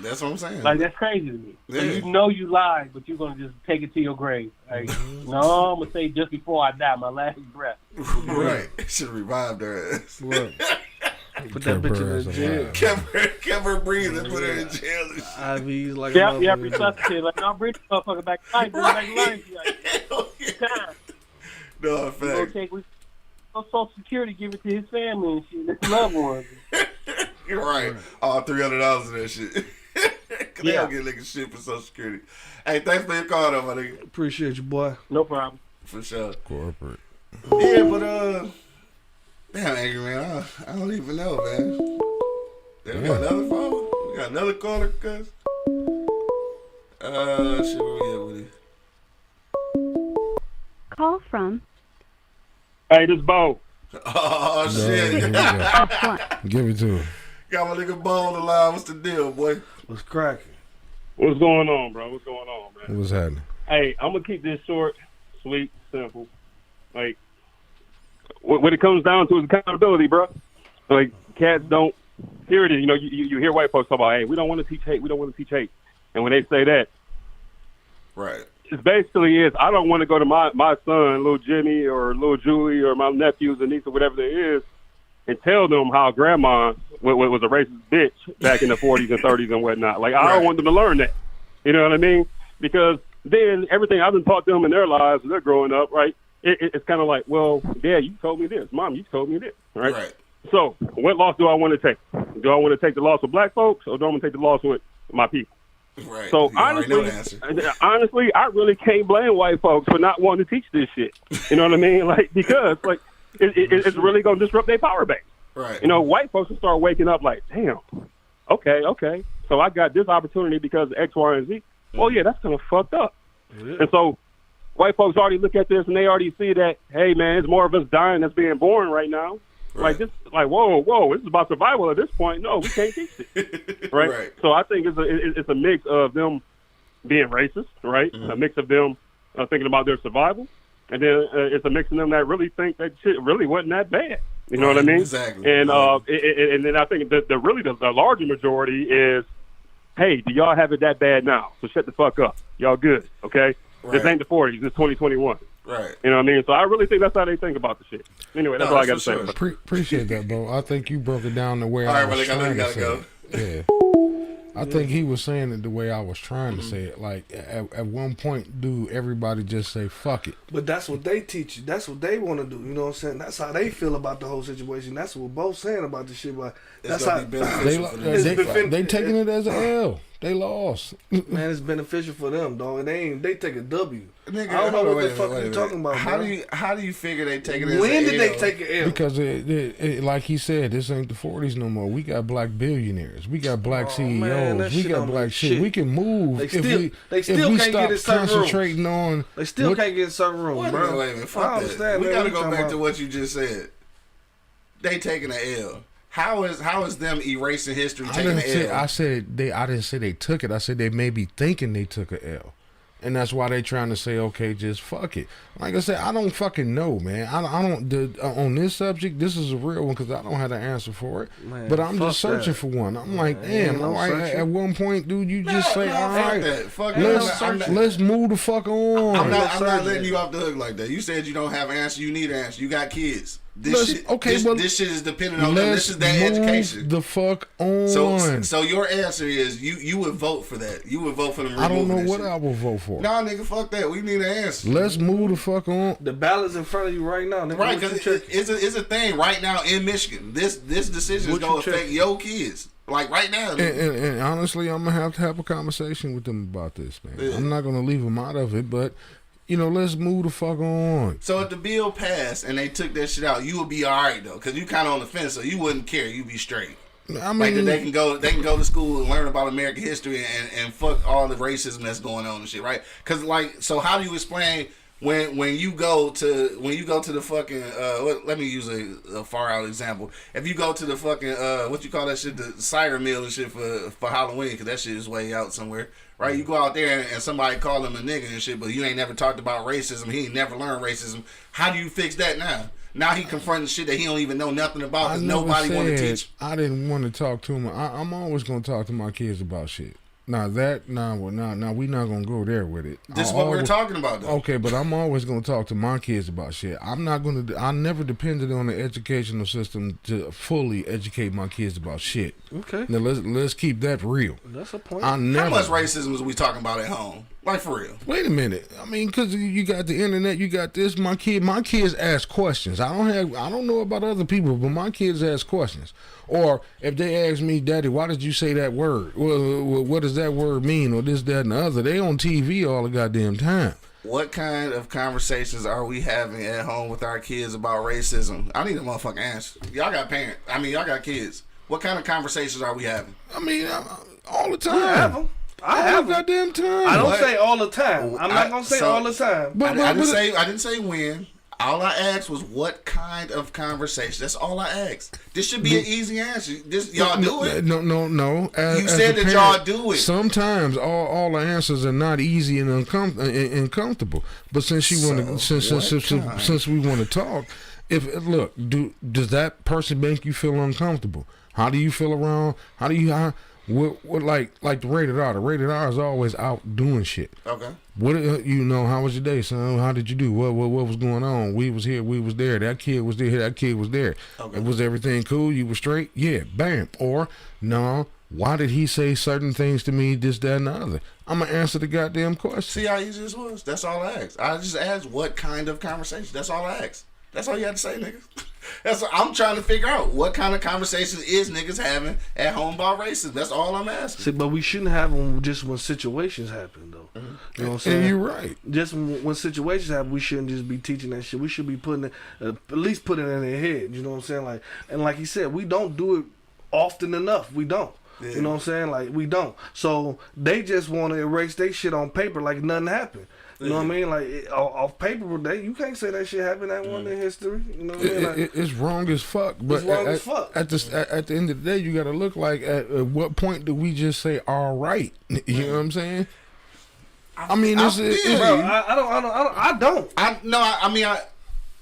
That's what I'm saying. Like, that's crazy to me. Yeah. So you know you lied, but you're going to just take it to your grave. Like, no, I'm going to say just before I die, my last breath. Right. Should have revived her ass. Right. Put that bitch in the jail. Kept her breathing, put her in jail. IVs like yeah, resuscitate. Like, no, bring the motherfucker back to life. Bring her back to life. Like, time. No, in fact. We Social Security, give it to his family and shit, his loved ones. You're right. All $300 of that shit. Cause they don't get niggas shit for Social Security. Hey, thanks for your call though, my nigga. Appreciate you, boy. No problem. For sure. Corporate. Yeah, but damn, Angry Man, I don't even know, man. We got another phone? We got another caller, cuz? Shit, where we at with it? Call from. Hey, this Bo. Oh, shit. Give it to him. Got my nigga Bo on the line. What's the deal, boy? What's cracking? What's going on, bro? What's going on, man? What's happening? Hey, I'm going to keep this short, sweet, simple. Like, what it comes down to is accountability, bro. Like, cats don't hear it. You know, you hear white folks talk about, hey, we don't want to teach hate. We don't want to teach hate. And when they say that, Right. it basically is, I don't want to go to my son, little Jimmy or little Julie or my nephews and niece or whatever there is and tell them how grandma was a racist bitch back in the 40s and 30s and whatnot. Like, I don't want them to learn that. You know what I mean? Because then everything I've been taught them in their lives, they're growing up, right? It's kind of like, well, Dad, you told me this. Mom, you told me this, right? Right. So what loss do I want to take? Do I want to take the loss with black folks or do I want to take the loss with my people? Right. So You already know the answer. honestly, I really can't blame white folks for not wanting to teach this shit. You know what I mean? Like, because like it's really gonna disrupt their power base. Right. You know, white folks will start waking up like, damn, okay. So I got this opportunity because of X, Y, and Z. Oh yeah, that's kind of fucked up. Yeah. And so white folks already look at this and they already see that, hey man, it's more of us dying that's being born right now. Right. Like this, like whoa, this is about survival at this point. No, we can't teach it, right? Right. So I think it's a mix of them being racist, right? Mm-hmm. A mix of them thinking about their survival, and then it's a mix of them that really think that shit really wasn't that bad. You know what I mean? Exactly. And and then I think the larger majority is, hey, do y'all have it that bad now? So shut the fuck up. Y'all good, okay? Right. This ain't the 40s. This is 2021. Right. You know what I mean? So I really think that's how they think about the shit. Anyway, that's all I got to say. for sure. Appreciate that, bro. I think you broke it down the way All I right, was well, I trying know to you gotta say it. Yeah. I think he was saying it the way I was trying to say it. Like, at one point, do everybody just say, fuck it? But that's what they teach you. That's what they want to do. You know what I'm saying? That's how they feel about the whole situation. That's what we're both saying about the shit. But It's that's gonna how be beneficial for them. It's They taking it as an L. They lost. Man, it's beneficial for them, dog. They take a W. Nigga, I don't know what the wait a fuck minute, you talking about, How bro. do you figure they take it as When an did they L? take an L? Because like he said, this ain't the 40s no more. We got black billionaires. We got black CEOs. man, that we shit got don't black mean shit. shit. We can move They if still we can't stop get in certain concentrating on. They still what- can't get in certain rooms, Wait a bro. minute, wait a minute. I Fuck that. understand, We man. gotta We go talking back about- to what you just said. They taking an L. How is them erasing history I taking didn't an say L? I didn't say they took it. I said they may be thinking they took a L. And that's why they trying to say, okay, just fuck it. Like I said, I don't fucking know, man. I don't on this subject. This is a real one because I don't have the answer for it. Man, but I'm just fuck searching that. for one. I'm like, Man, damn. no All right, searching. at one point, dude, you just say, all fuck right, that. Fuck let's that. let's move the fuck on. I'm not searching. letting you off the hook like that. You said you don't have an answer. You need an answer. You got kids. This shit is dependent on them. This is their move education. the fuck on. So your answer is you would vote for that. You would vote for them. I don't know removing what that shit. I will vote for. Nah, nigga, fuck that. We need an answer. Let's move the fuck on. The ballot's in front of you right now. Nigga. Right, What you because check- it's a thing right now in Michigan. This decision is What you gonna affect checking? your kids. Like right now. And honestly, I'm gonna have a conversation with them about this, man. Yeah. I'm not gonna leave them out of it, but let's move the fuck on. So if the bill passed and they took that shit out, you would be all right though, because you kind of on the fence, so you wouldn't care. You'd be straight. I Like mean, they can go to school and learn about American history and fuck all the racism that's going on and shit, right? Because like, so how do you explain when you go to the fucking let me use a far out example. If you go to the fucking what you call that shit, the cider mill and shit for Halloween, because that shit is way out somewhere, right? You go out there and somebody call him a nigga and shit, but you ain't never talked about racism. He ain't never learned racism. How do you fix that now? Now he confronting shit that he don't even know nothing about because nobody want to teach. I didn't want to talk to him. I'm always gonna talk to my kids about shit. Now we not gonna go there with it. This is what we're talking about, though. Okay, but I'm always gonna talk to my kids about shit. I never depended on the educational system to fully educate my kids about shit. Okay. Now let's keep that real. That's a point. How much racism is we talking about at home? Like for real? Wait a minute. I mean, because you got the internet, you got this. My kids ask questions. I don't know about other people, but my kids ask questions. Or if they ask me, Daddy, why did you say that word? Well, what does that word mean? Or this, that, and the other. They on TV all the goddamn time. What kind of conversations are we having at home with our kids about racism? I need a motherfucking answer. Y'all got parents. I mean, y'all got kids. What kind of conversations are we having? I mean, all the time. I have them. I have them. Goddamn time. I don't What? say all the time. I'm not gonna say so- all the time. But, I didn't say when. All I asked was what kind of conversation. That's all I asked. This should be an easy answer. Y'all do it. No. You said that y'all do it. Sometimes all the answers are not easy and uncomfortable. But since you want to, since we want to talk, does that person make you feel uncomfortable? How do you feel around? What like the rated R? The rated R is always out doing shit. Okay. What how was your day, son? How did you do? What was going on? We was here, we was there. That kid was there, that kid was there. Okay. Was everything cool? You were straight? Yeah, bam. Or no, why did he say certain things to me, this, that, and the other? I'm gonna answer the goddamn question. See how easy this was? That's all I asked. I just asked what kind of conversation. That's all I asked. That's all you had to say, nigga. That's what I'm trying to figure out. What kind of conversations is niggas having at home about racism? That's all I'm asking. See, but we shouldn't have them just when situations happen, though. Mm-hmm. You know what I'm saying? And you're right. Just when situations happen, we shouldn't just be teaching that shit. We should be putting it, at least putting it in their head. You know what I'm saying? Like he said, we don't do it often enough. We don't. Yeah. You know what I'm saying? Like, we don't. So they just want to erase their shit on paper like nothing happened. You know what I mean? Like, off paper, you can't say that shit happened that one in history. You know what I mean? Like, It's wrong as fuck. But It's wrong as fuck. At the end of the day, you got to look like at what point do we just say all right? You know what I'm saying? I mean, bro, I don't.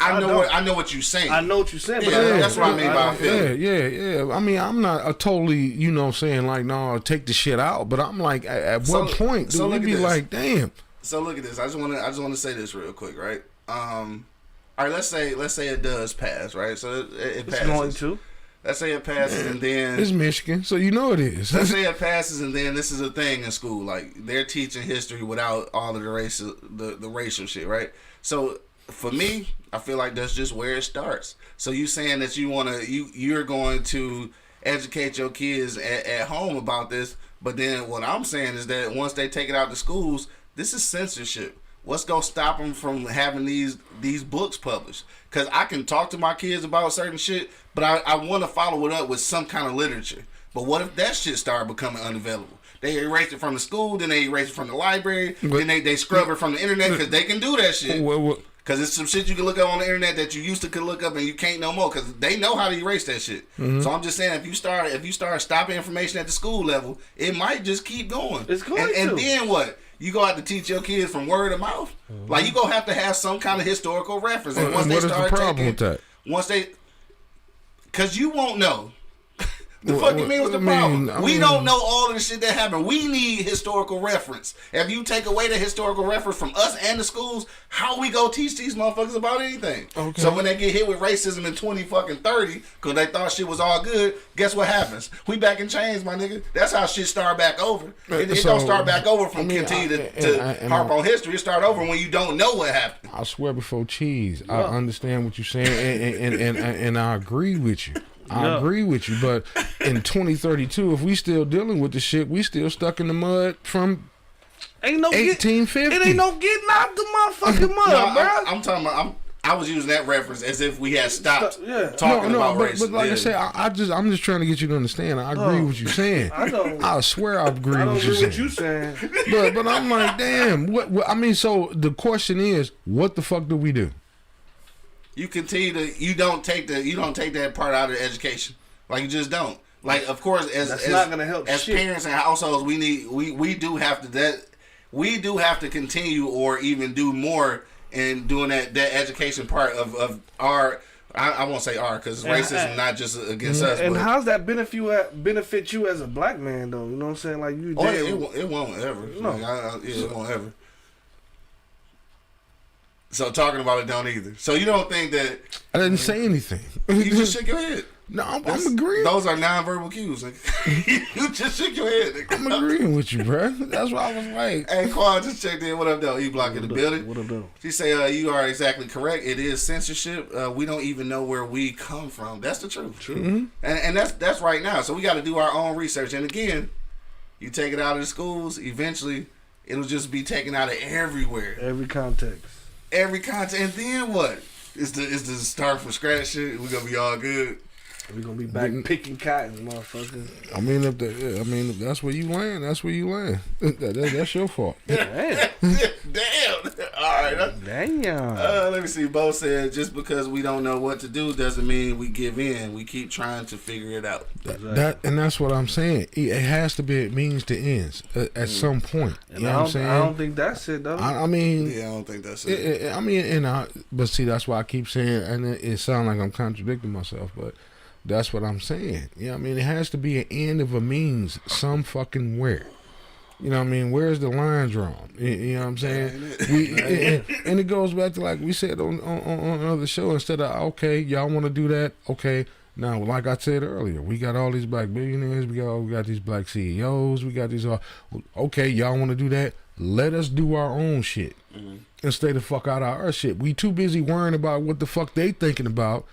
I know what you're saying. I know what you're saying, but Yeah, I don't. that's what I mean by feel. Yeah. I mean, I'm not a totally, saying like, no, take the shit out. But I'm like, at what point do we be like, damn? So look at this. I just want to say this real quick, right? All right. Let's say it does pass, right? So it passes. It's going to. Let's say it passes, and then It's Michigan, so you know it is. let's say it passes, and then this is a thing in school. Like they're teaching history without all of the racial shit, right? So for me, I feel like that's just where it starts. So you saying that you're going to educate your kids at home about this, But then what I'm saying is that once they take it out to schools, this is censorship. What's gonna stop them from having these books published? Because I can talk to my kids about certain shit, but I want to follow it up with some kind of literature. But what if that shit started becoming unavailable? They erased it from the school, then they erased it from the library, then they scrub it from the internet because they can do that shit. Because it's some shit you can look up on the internet that you used to could look up and you can't no more because they know how to erase that shit. Mm-hmm. So I'm just saying, if you start stopping information at the school level, it might just keep going. It's going and then what? You gonna have to teach your kids from word of mouth. Mm-hmm. Like you gonna have to have some kind of historical reference. And once what is the problem with that? Because you won't know. The fuck you mean was the problem? We don't know all of the shit that happened. We need historical reference. If you take away the historical reference from us and the schools, how we go teach these motherfuckers about anything? Okay. So when they get hit with racism in 2030 because they thought shit was all good, guess what happens? We back in chains, my nigga. That's how shit start back over. It don't start back over from continue to harp on history. It start over when you don't know what happened. I swear before cheese, I understand what you're saying, and I agree with you. I agree with you, but in 2032, if we still dealing with the shit, we still stuck in the mud from 1850. It ain't no getting out the motherfucking mud, bro. I'm talking about. I was using that reference as if we had stopped talking about racism. But like I said, I'm just trying to get you to understand. I agree with what you're saying. I swear I agree with what you're saying. But I'm like, damn. What I mean, so the question is, what the fuck do we do? You continue to you don't take that part out of the education. Like you just don't. Like of course as not gonna help as parents and households we do have to continue or even do more in doing that education part of our I won't say our because racism not just against us. And how's that benefit you as a black man though? You know what I'm saying? Like you it won't ever. No. Like, it won't ever. So talking about it don't either. So you don't think that I didn't say anything. You just shook your head. No, I'm agreeing. Those are nonverbal cues. You just shook your head. I'm agreeing with you, bro. That's why I was like, hey, Quan just checked in. What up, though? E-Block in the building. What up, though? She say, you are exactly correct. It is censorship. We don't even know where we come from. That's the truth. True. Mm-hmm. And that's right now. So we got to do our own research. And again, you take it out of the schools, eventually it'll just be taken out of everywhere. Every context. And then what? Is the start from scratch shit? We're gonna be all good. We're gonna be back picking cotton, motherfucker. I mean, if that's where you land, that's where you land. That's your fault. Damn. All right. Damn. Let me see. Bo said, just because we don't know what to do doesn't mean we give in. We keep trying to figure it out. That's what I'm saying. It has to be means to ends at some point. You know what I'm saying? I don't think that's it, though. I mean, yeah, I don't think that's it. But see, that's why I keep saying, and it sounds like I'm contradicting myself, but that's what I'm saying. You know what I mean? It has to be an end of a means some fucking where. You know what I mean? Where's the line drawn? You know what I'm saying? And it goes back to like we said on another show, instead of, okay, y'all want to do that? Okay. Now, like I said earlier, we got all these black billionaires. We got these black CEOs. We got these all. Okay, y'all want to do that? Let us do our own shit. Mm-hmm. And stay the fuck out of our shit. We too busy worrying about what the fuck they thinking about.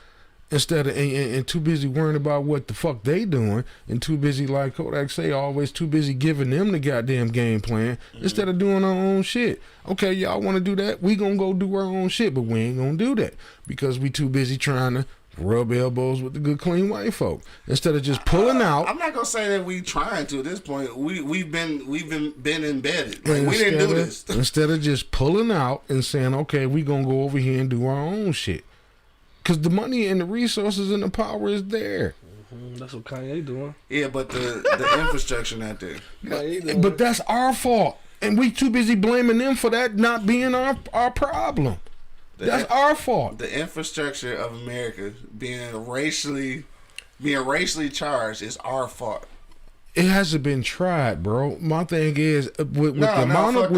Instead of and too busy worrying about what the fuck they doing, and too busy, like Kodak say, always too busy giving them the goddamn game plan instead of doing our own shit. Okay, y'all want to do that? We gonna go do our own shit, but we ain't gonna do that because we too busy trying to rub elbows with the good clean white folk instead of just pulling out. I'm not gonna say that we trying to at this point. We've been embedded. Like, we didn't do this instead of just pulling out and saying, okay, we gonna go over here and do our own shit. Because the money and the resources and the power is there. Mm-hmm. That's what Kanye doing. Yeah, but the infrastructure not there. But that's our fault. And we too busy blaming them for that not being our problem. That's our fault. The infrastructure of America being racially charged is our fault. It hasn't been tried, bro. My thing is with the amount of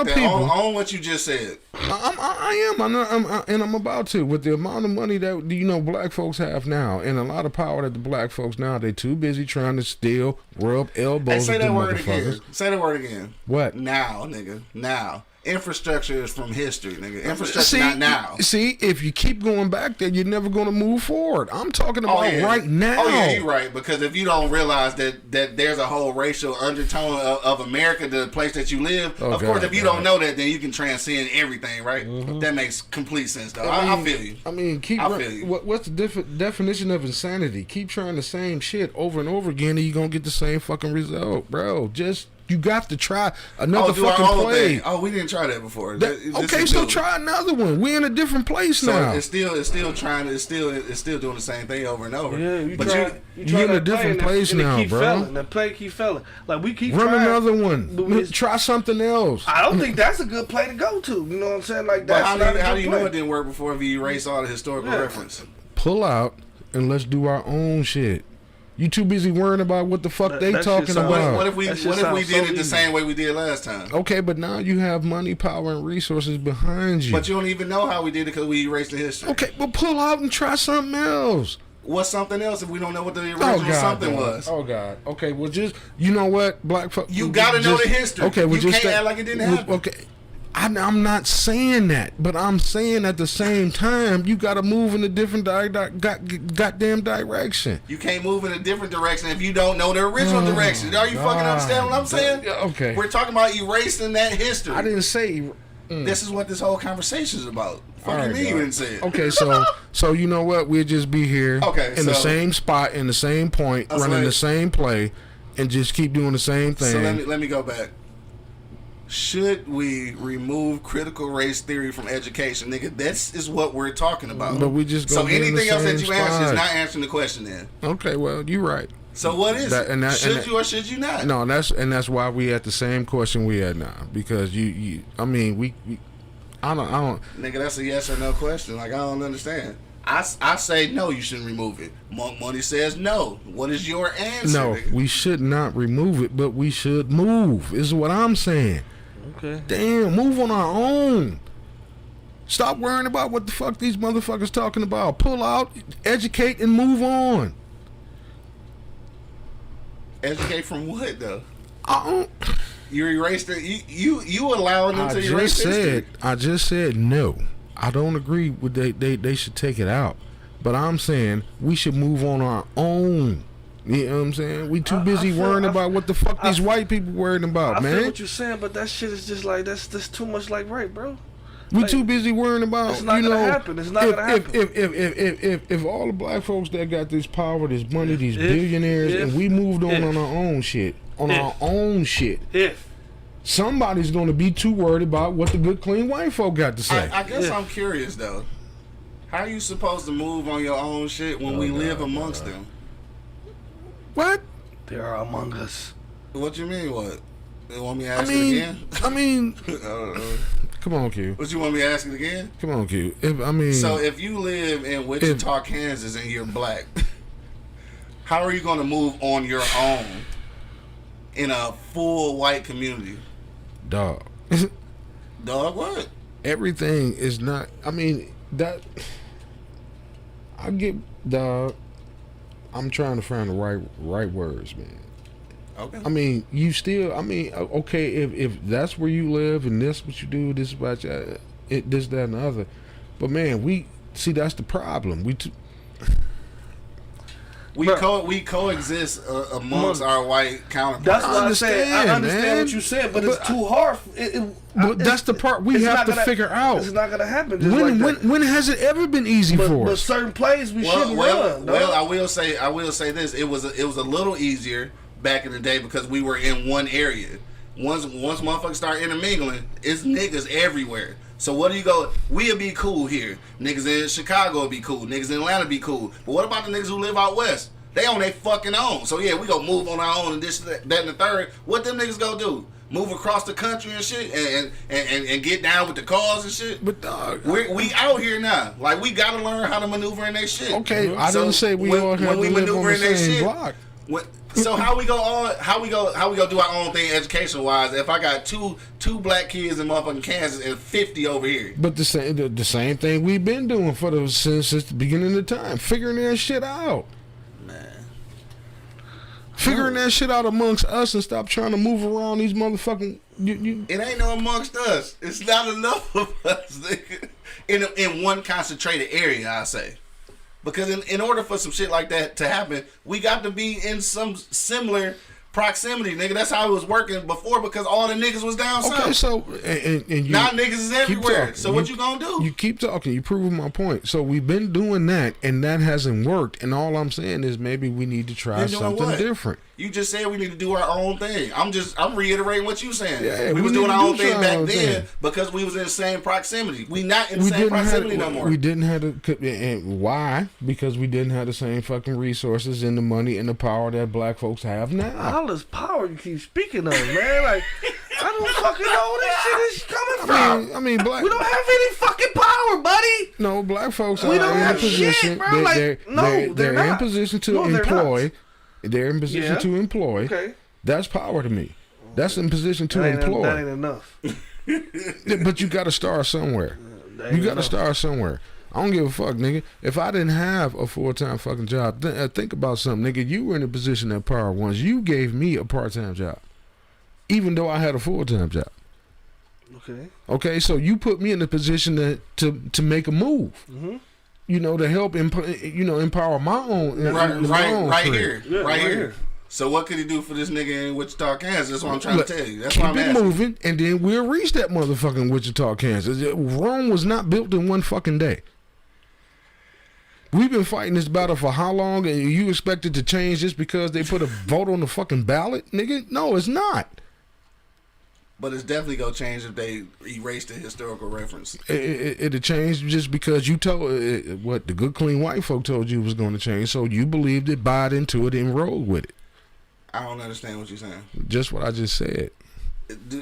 people. On what you just said. I'm about to. With the amount of money that black folks have now, and a lot of power that the black folks now, they too busy trying to steal, rub elbows. Hey, say that word again. Say that word again. What? Now, nigga. Now. Infrastructure is from history, nigga. Infrastructure not now. See, if you keep going back there, you're never going to move forward. I'm talking about right now. Oh yeah, you're right. Because if you don't realize that there's a whole racial undertone of America, the place that you live. Of course, if you don't know that, then you can transcend everything, right? That makes complete sense, though. I feel you. I mean, what's the definition of insanity? Keep trying the same shit over and over again, and you're gonna get the same fucking result, bro. You got to try another fucking play. Oh, we didn't try that before. Okay, so try another one. We in a different place now. It's still doing the same thing over and over. Yeah, you're in a different place now, bro. That play keep failing. Like we keep run trying, another one. Try something else. I don't think that's a good play to go to. You know what I'm saying? Like that's how do you know it didn't work before if you erase all the historical reference? Pull out and let's do our own shit. You too busy worrying about what the fuck they talking about. What if we did it the same way we did last time? Okay, but now you have money, power, and resources behind you. But you don't even know how we did it because we erased the history. Okay, but pull out and try something else. What's something else if we don't know what the original something was? Oh God. Okay, well just you know what, black folk. You gotta know the history. Okay, well you can't act like it didn't happen. Okay. I'm not saying that, but I'm saying at the same time you got to move in a different goddamn direction. You can't move in a different direction if you don't know the original direction. Are you fucking understand what I'm saying? Okay. We're talking about erasing that history. I didn't say. This is what this whole conversation is about. Fucking me, you didn't say it. Okay, so you know what? We'll just be here in the same spot, in the same point, running the same play, and just keep doing the same thing. So let me go back. Should we remove critical race theory from education, nigga? This is what we're talking about. But we just so anything else that you answer is not answering the question. Then okay, well you're right. So what is it? Should you or should you not? No, that's why we at the same question we at now because I mean I don't. Nigga, that's a yes or no question. Like I don't understand. I say no, you shouldn't remove it. Money says no. What is your answer? No, nigga? We should not remove it, but we should move. Is what I'm saying. Okay. Damn, move on our own. Stop worrying about what the fuck these motherfuckers talking about. Pull out, educate, and move on. Educate from what though? You erased it. You allowing them to erase history. I just said no. I don't agree with they should take it out. But I'm saying we should move on our own. You know what I'm saying? We too busy worrying about what the fuck these white people worrying about, man. I feel what you're saying, but that shit is just like that's too much like right, bro. We too busy worrying about. It's not gonna happen. It's not gonna happen. If all the black folks that got this power, this money, these billionaires, and we moved on our own shit, somebody's gonna be too worried about what the good, clean white folk got to say. I guess I'm curious though. How are you supposed to move on your own shit when we live amongst them? What? They are among us. What you mean? What? You want me to ask it again? I mean, I don't know. Come on, Q. What you want me to ask it again? Come on, Q. So if you live in Wichita, Kansas, and you're black, how are you going to move on your own in a full white community? Dog. Dog, what? Everything is not. I mean that. I get dog. I'm trying to find the right words, man. Okay. I mean, you still. I mean, okay, if that's where you live and this what you do, this about you, this, that, and the other. But man, we see that's the problem. We coexist amongst our white counterparts. That's what I say. I understand what you said, but it's too hard. But that's the part we have to figure out. It's not gonna happen. When has it ever been easy for us? But certain plays we shouldn't run. Well, I will say this. It was a little easier back in the day because we were in one area. Once motherfuckers start intermingling, it's niggas everywhere. So what do you go? We'll be cool here. Niggas in Chicago will be cool. Niggas in Atlanta be cool. But what about the niggas who live out west? They on their fucking own. So yeah, we gonna move on our own and this, that, and the third. What them niggas gonna do? Move across the country and shit and get down with the cars and shit. But dog, we out here now. Like we gotta learn how to maneuver in that shit. Okay, I didn't say we all have to live on the same block. So how we go do our own thing education wise if I got two black kids in motherfucking Kansas and 50 over here? But the same thing we've been doing since the beginning of the time, figuring that shit out. Man. Figuring that shit out amongst us and stop trying to move around these motherfucking. It ain't no amongst us. It's not enough of us, nigga. In one concentrated area, I say. Because in order for some shit like that to happen, we got to be in some similar proximity, nigga. That's how it was working before because all the niggas was down south. Okay, so and you now niggas is everywhere. So what you gonna do? You keep talking. You proving my point. So we've been doing that, and that hasn't worked. And all I'm saying is maybe we need to try something different. You just said we need to do our own thing. I'm reiterating what you saying. Yeah, we was doing our own thing back then because we was in the same proximity. We not in the same proximity no more. We didn't have to. And why? Because we didn't have the same fucking resources and the money and the power that black folks have now. All this power you keep speaking of, man. Like, I don't fucking know where this shit is coming from. I mean, black. We don't have any fucking power, buddy. No, black folks We are don't in have position. shit, bro. They're in position to employ. They're in position to employ. Okay. That's power to me. That's in position to employ. That ain't enough. But you got to start somewhere. You got to start somewhere. I don't give a fuck, nigga. If I didn't have a full-time fucking job, think about something, nigga. You were in a position of power once. You gave me a part-time job, even though I had a full-time job. Okay. Okay, so you put me in a position to make a move. Mm-hmm. You know, to help empower my own. Right here. So what could he do for this nigga in Wichita, Kansas? That's what I'm trying to tell you. That's what I'm asking. Keep it moving, and then we'll reach that motherfucking Wichita, Kansas. Rome was not built in one fucking day. We've been fighting this battle for how long, and you expect it to change just because they put a vote on the fucking ballot? Nigga, no, it's not. But it's definitely going to change if they erase the historical reference. It'll change just because you told what the good, clean white folk told you was going to change, so you believed it, bought into it, and rolled with it. I don't understand what you're saying. Just what I just said.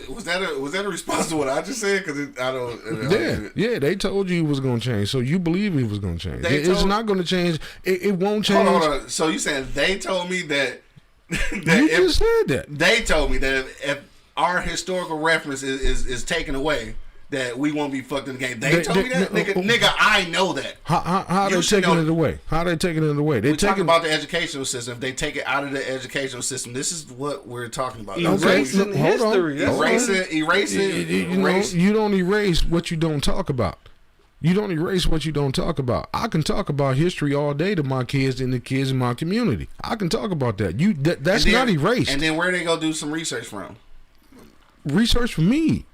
Was that a response to what I just said? Because Yeah, they told you it was going to change, so you believe it was going to change. It's not going to change. It won't change. Hold on. So you saying they told me that? You just said that. They told me that if our historical reference is taken away, that we won't be fucked in the game. They told me that, nigga. I know that. How they taking it away? How they taking it away? We're talking about the educational system. If they take it out of the educational system, this is what we're talking about. Erasing history. Erasing. You don't erase what you don't talk about. You don't erase what you don't talk about. I can talk about history all day to my kids and the kids in my community. I can talk about that. That's not erased. And then where they go do some research from? Research for me.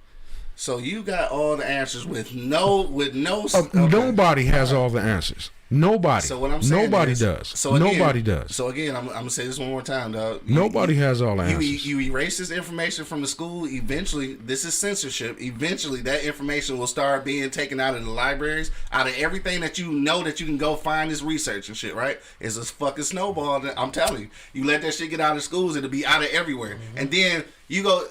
So you got all the answers with no. Okay. Nobody has all the answers. Nobody. So what I'm saying nobody is, does. So again, nobody does. So again, I'm gonna say this one more time, dog. Nobody has all the answers. You erase this information from the school. Eventually, this is censorship. Eventually, that information will start being taken out of the libraries, out of everything that you know that you can go find this research and shit. Right? It's a fucking snowball. I'm telling you. You let that shit get out of schools, it'll be out of everywhere. Mm-hmm. And then you go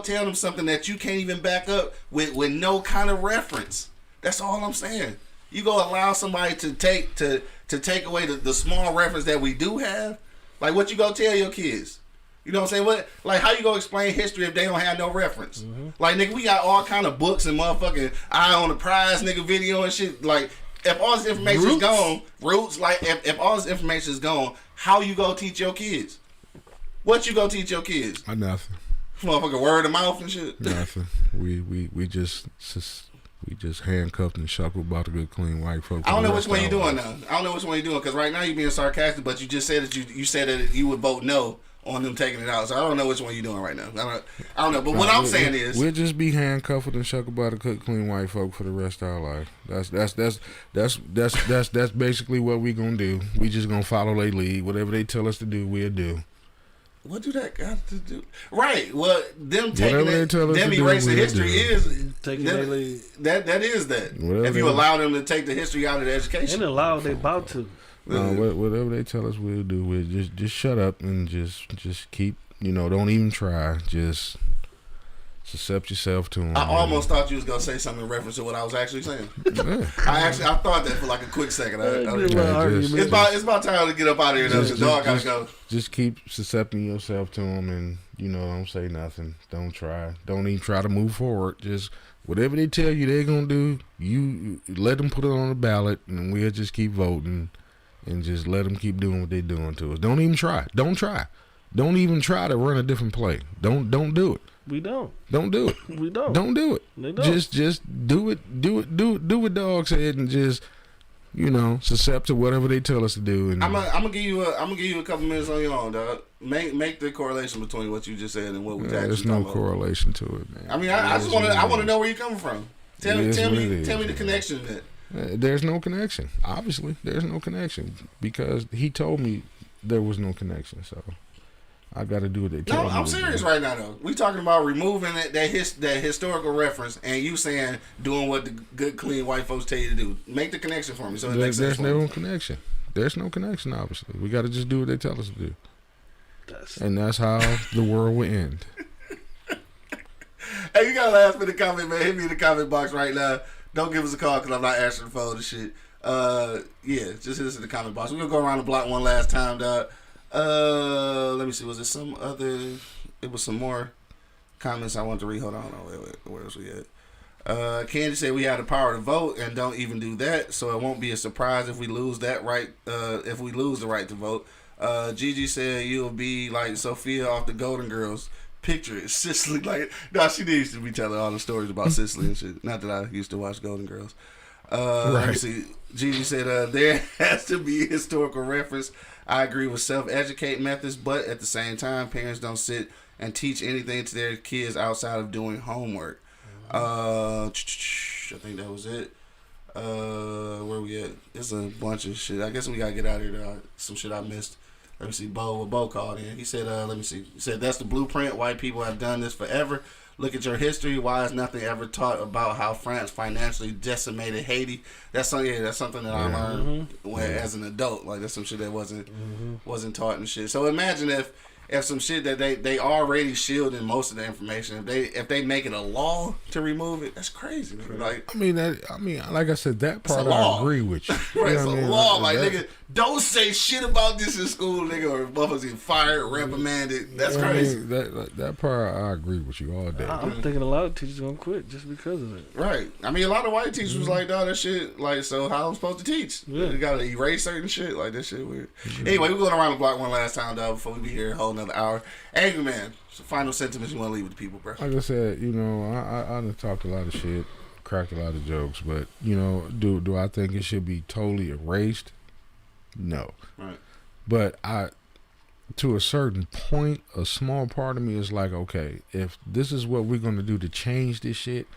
tell them something that you can't even back up with no kind of reference. That's all I'm saying. You go allow somebody to take away the small reference that we do have. Like what you go tell your kids? You know what I'm saying? Like how you go explain history if they don't have no reference? Mm-hmm. Like nigga, we got all kind of books and motherfucking Eye on the Prize nigga video and shit. Like if all this information is gone, like if all this information is gone, how you go teach your kids? What you go teach your kids? Nothing. Motherfucking word of mouth and shit. Nothing. We just handcuffed and shuckled about the good, clean white folks. I don't know which one you're doing now. I don't know which one you're doing because right now you're being sarcastic, but you just said that you said that you would vote no on them taking it out. So I don't know which one you're doing right now. I don't know. But what I'm saying is we'll just be handcuffed and shackled by the good, clean white folk for the rest of our life. That's basically what we gonna do. We just gonna follow their lead. Whatever they tell us to do, we'll do. What do that got to do? Right. Well, them taking them erasing history is taking their lead. That is that. If you allow them to take the history out of the education, and allow they about to. Whatever they tell us we'll do, we'll just shut up and just keep. Don't even try. Just accept yourself to them. I almost thought you was gonna say something in reference to what I was actually saying. Yeah. I thought that for like a quick second. It's about time to get up out of here. The dog gotta go. Just keep accepting yourself to them, and don't say nothing. Don't try. Don't even try to move forward. Just whatever they tell you they're gonna do, you let them put it on the ballot, and we'll just keep voting. and just let them keep doing what they're doing to us. Don't even try. Don't try. Don't even try to run a different play. Don't do it. We don't. Don't do it. We don't. Don't do it. They don't. Just do it. Do what dog said, and just suscept to whatever they tell us to do. And I'm gonna give you a couple minutes on your own, dog. Make the correlation between what you just said and what we actually there's no talking correlation to it, man. I mean, I just want to know where you're coming from. Tell me the connection that. There's no connection. Obviously, there's no connection because he told me there was no connection. So I got to do what they tell me. No, I'm serious right now, though. We talking about removing that historical reference, and you saying doing what the good, clean white folks tell you to do. Make the connection for me, so it makes sense. There's no connection. There's no connection. Obviously, we got to just do what they tell us to do, and that's how the world will end. Hey, you got a last minute comment, man? Hit me in the comment box right now. Don't give us a call because I'm not answering the phone and shit. Yeah, just hit us in the comment box. We're gonna go around the block one last time, dog. Let me see. Was it some other? It was some more comments I wanted to read. Hold on. Wait. Where else we at? Candy said we have the power to vote and don't even do that, so it won't be a surprise if we lose that right. If we lose the right to vote. Gigi said you'll be like Sophia off the Golden Girls. Picture it, Sicily. Like, no, she needs to be telling all the stories about Sicily and shit. Not that I used to watch Golden Girls. Let me see. Gigi said there has to be a historical reference. I agree with self-educate methods, but at the same time, parents don't sit and teach anything to their kids outside of doing homework. I think that was it. Where we at? It's a bunch of shit. I guess we gotta get out of here. Some shit I missed. Let me see. Bo called in. He said, let me see. He said, that's the blueprint. White people have done this forever. Look at your history. Why is nothing ever taught about how France financially decimated Haiti? That's something that I learned as an adult. Like, that's some shit that wasn't taught and shit. So imagine if some shit that they already shielding most of the information. If they make it a law to remove it, that's crazy. Like, I mean, like I said, that part I agree with you. Right, it's a law. Like, nigga, don't say shit about this in school, nigga, or motherfuckers get fired, reprimanded. That's crazy. That part I agree with you all day. I'm thinking a lot of teachers gonna quit just because of it. Right. I mean, a lot of white teachers was like, "Dog, that shit. Like, so how I'm supposed to teach? Yeah. You gotta erase certain shit. Like, that shit weird." Anyway, we're going around the block one last time, dog, before we be here a whole another hour. Angry man, so final sentiments you want to leave with the people, bro? Like I said, I done talked a lot of shit, cracked a lot of jokes, but do I think it should be totally erased? No. Right. But to a certain point, a small part of me is like, okay, if this is what we're gonna do to change this shit,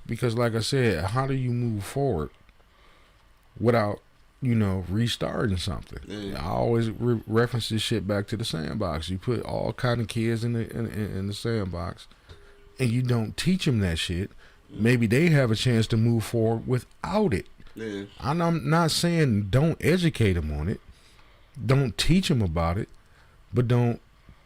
because like I said, how do you move forward without restarting something? Yeah. I always reference this shit back to the sandbox. You put all kind of kids in the sandbox, and you don't teach them that shit. Maybe they have a chance to move forward without it. Yeah. I'm not saying don't educate them on it, don't teach them about it, but don't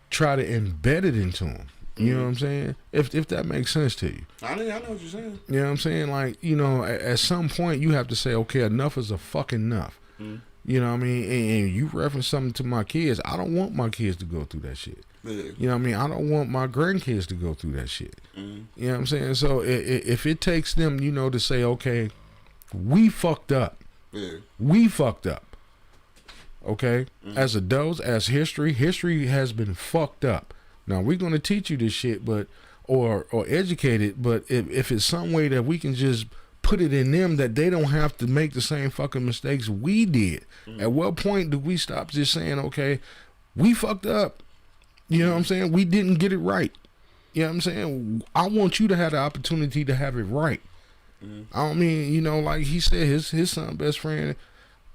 try to embed it into them. You know what I'm saying? If that makes sense to you. I know what you're saying. You know what I'm saying? Like, at some point you have to say, okay, enough is a fucking enough. You know what I mean? And you reference something to my kids. I don't want my kids to go through that shit. Yeah. You know what I mean? I don't want my grandkids to go through that shit. You know what I'm saying? So if it takes them, to say, okay, we fucked up. Yeah. We fucked up. Okay? As adults, as history has been fucked up. Now we're gonna teach you this shit, but or educate it, but if it's some way that we can just put it in them that they don't have to make the same fucking mistakes we did. At what point do we stop just saying, okay, we fucked up? You know what I'm saying? We didn't get it right. You know what I'm saying? I want you to have the opportunity to have it right. I don't mean, like he said, his son best friend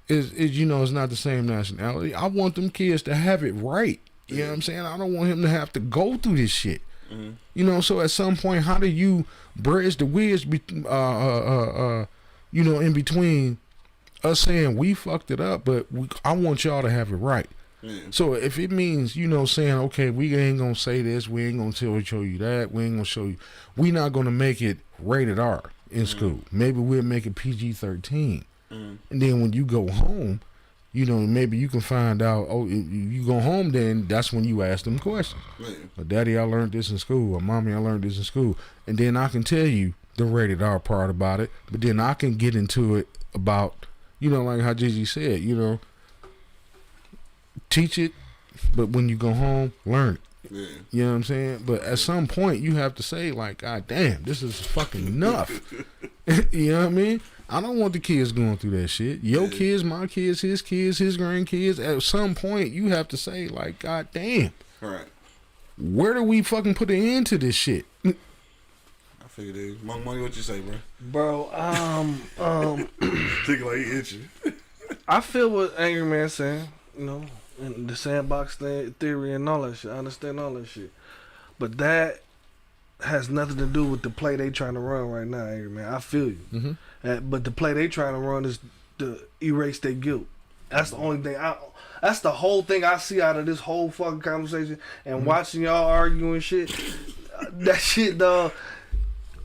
is is not the same nationality. I want them kids to have it right. You know what I'm saying? I don't want him to have to go through this shit. So at some point, how do you bridge the wedge in between us saying we fucked it up, but I want y'all to have it right. So if it means, saying, okay, we ain't gonna say this, we ain't gonna show you that, we ain't gonna show you, we not gonna make it rated R in school. Maybe we'll make it PG-13. And then when you go home, maybe you can find out, you go home, then that's when you ask them questions. But Daddy, I learned this in school, or Mommy, I learned this in school. And then I can tell you the rated R part about it, but then I can get into it about, like how Gigi said, teach it, but when you go home, learn it. Yeah. You know what I'm saying? But at some point, you have to say, like, God damn, this is fucking enough. You know what I mean? I don't want the kids going through that shit. Your kids, my kids, his grandkids. At some point, you have to say, like, God damn. Right. Where do we fucking put an end to this shit? I figured it. Monk Money, what you say, bro? Think like he itching. I feel what Angry Man saying, you know, and the sandbox theory and all that shit. I understand all that shit. But that has nothing to do with the play they trying to run right now, Angry Man. I feel you. Mm-hmm. But the play they trying to run is to erase their guilt. That's the only thing. That's the whole thing I see out of this whole fucking conversation and watching y'all arguing shit. That shit, dog.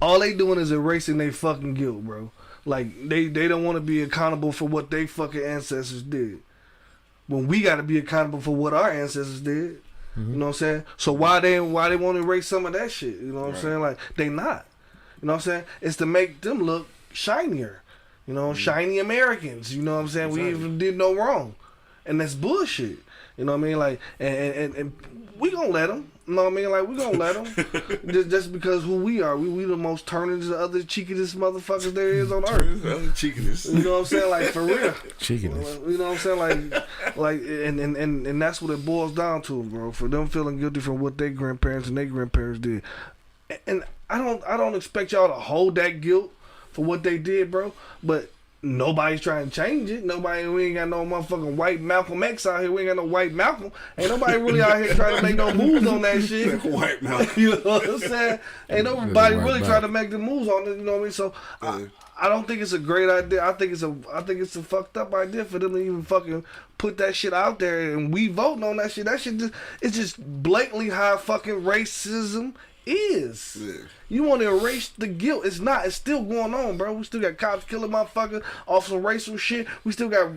All they doing is erasing their fucking guilt, bro. Like, they don't want to be accountable for what they fucking ancestors did. When we got to be accountable for what our ancestors did. You know what I'm saying? So why they want to erase some of that shit? You know what I'm saying? Like, they not. You know what I'm saying? It's to make them look shinier. You know, shiny Americans. You know what I'm saying? Exactly. We even did no wrong. And that's bullshit. You know what I mean? Like, and we gonna let them. You know what I mean? Like, we gonna let them. just because who we are. We the most turning to the other cheekiest motherfuckers there is on earth. Cheekiness. You know what I'm saying? Like, for real. Cheekiness. You know what I'm saying? Like, and that's what it boils down to, bro. For them feeling guilty for what their grandparents and their grandparents did. And I don't expect y'all to hold that guilt for what they did, bro. But nobody's trying to change it. We ain't got no motherfucking white Malcolm X out here. We ain't got no white Malcolm. Ain't nobody really out here trying to make no moves on that shit. White Malcolm. You know what I'm saying? Ain't nobody really trying to make the moves on it. You know what I mean? So I don't think it's a great idea. I think it's a fucked up idea for them to even fucking put that shit out there and we voting on that shit. That shit it's just blatantly how fucking racism is. Yeah. You want to erase the guilt. It's not. It's still going on, bro. We still got cops killing motherfuckers off some racial shit. We still got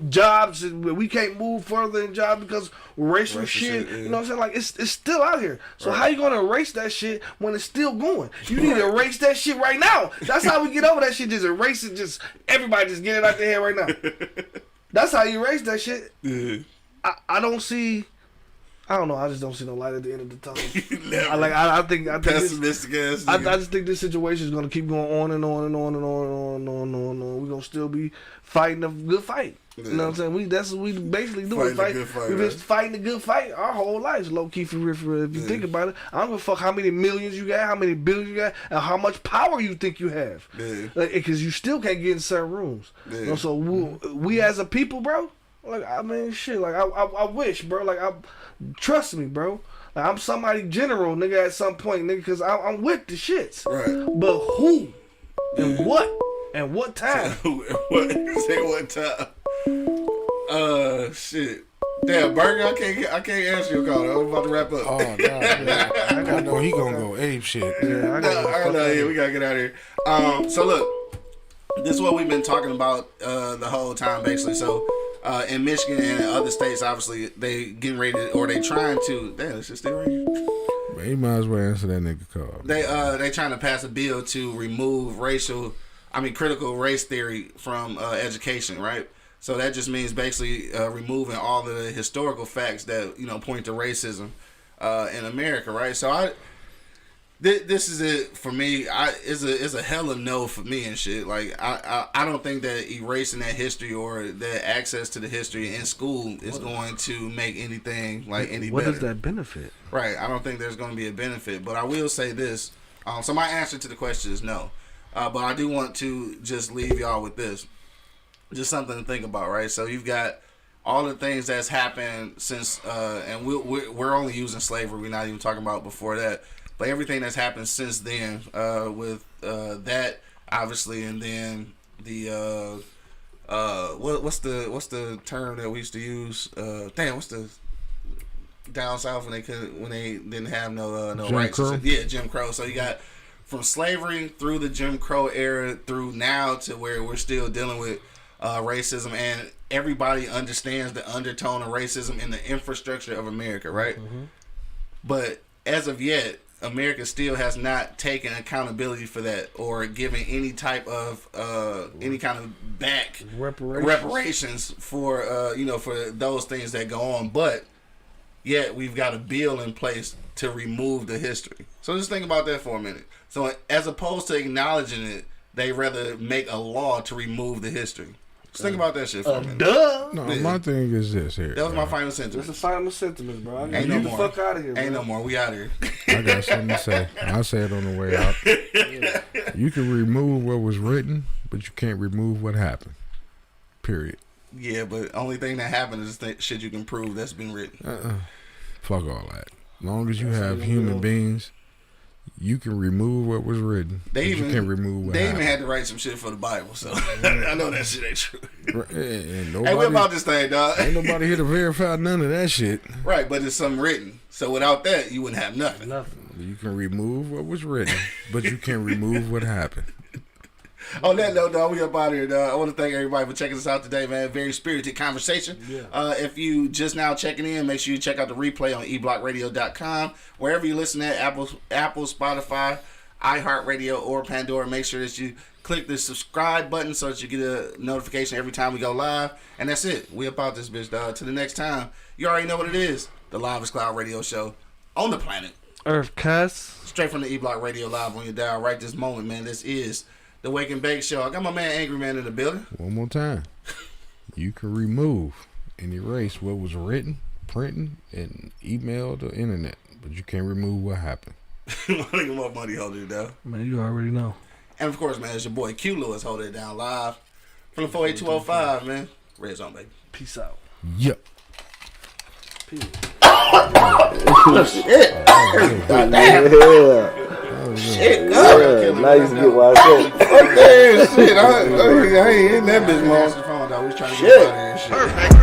jobs where we can't move further in jobs because racial shit. You know what I'm saying? Like, it's still out here. So how you gonna erase that shit when it's still going? You need to erase that shit right now. That's how we get over that shit. Just erase it. Just everybody just get it out their head right now. That's how you erase that shit. Yeah. I don't see. I don't know. I just don't see no light at the end of the tunnel. I think pessimistic ass. I just think this situation is gonna keep going on and on and on and on and on and on and on and on. We're gonna still be fighting a good fight. Yeah. You know what I'm saying? That's what we basically do. We've been fighting a good fight our whole lives, low key for real. If you think about it, I don't give a fuck how many millions you got, how many billions you got, and how much power you think you have. Yeah. Because you still can't get in certain rooms. Yeah. You know, so we as a people, bro. Like, I mean, shit. Like, I wish, bro. Like, trust me, bro. Like, I'm somebody general, nigga, at some point, nigga, because I'm with the shits. Right. But who? And what? And what time? Say what time? Shit. Damn, Burger, I can't answer your call. I'm about to wrap up. Oh, no, yeah. I know he gonna go ape shit. Yeah, I know. We gotta get out of here. So look, this is what we've been talking about the whole time, basically. So. In Michigan and other states, obviously, they getting ready to, or they trying to. Damn, this shit still ringing. But he might as well answer that nigga call. They trying to pass a bill to remove critical race theory from education, right? So that just means basically removing all the historical facts that point to racism in America, right? So this is it for me. It's a hell of no for me and shit. Like I don't think that erasing that history or that access to the history in school is going to make anything like any better. What does that benefit? Right. I don't think there's going to be a benefit. But I will say this. So my answer to the question is no. But I do want to just leave y'all with this. Just something to think about, right? So you've got all the things that's happened since, and we're only using slavery. We're not even talking about before that. But everything that's happened since then, with that obviously, and then the what's the term that we used to use? What's the down south when they didn't have no rights? Yeah, Jim Crow. So you got from slavery through the Jim Crow era through now to where we're still dealing with racism, and everybody understands the undertone of racism in the infrastructure of America, right? Mm-hmm. But as of yet, America still has not taken accountability for that or given any type of any kind of back reparations for for those things that go on. But yet we've got a bill in place to remove the history. So just think about that for a minute. So as opposed to acknowledging it, they rather make a law to remove the history. Just think about that shit for a minute. No, my thing is this here. That was my final sentence. That's the final sentiment, bro. Ain't no more. The fuck out of here, Ain't bro. no more. We out here. I got something to say. I'll say it on the way out. You can remove what was written, but you can't remove what happened. Period. Yeah, but only thing that happened is shit you can prove that's been written. Fuck all that. As long as you have human beings, you can remove what was written. You can remove what happened. They even had to write some shit for the Bible, so I know that shit ain't true. And Hey, what about this thing, dog? Ain't nobody here to verify none of that shit. Right, but it's something written. So without that, you wouldn't have nothing. You can remove what was written, but you can't remove what happened. On that note, dog, we up out here, dog. I want to thank everybody for checking us out today, man. Very spirited conversation. Yeah. If you just now checking in, make sure you check out the replay on eblockradio.com. Wherever you listen at, Apple, Spotify, iHeartRadio, or Pandora, make sure that you click the subscribe button so that you get a notification every time we go live. And that's it. We up out this bitch, dog. Till the next time, you already know what it is. The Livest Cloud Radio Show on the planet Earth, cuss. Straight from the E-Block Radio live on your dial right this moment, man. This is the Wake and Bake Show. I got my man Angry Man in the building. One more time. You can remove and erase what was written, printed, and emailed or internet, but you can't remove what happened. My money holding it down. Man, you already know. And of course, man, it's your boy Q Lewis holding it down live from the 48205, man. Red Zone, baby. Peace out. Yep. Peace. Shit. Shit. Now you get what I said. Okay, shit. I ain't in that bitch, man. We was trying to get out of here and shit. Perfect.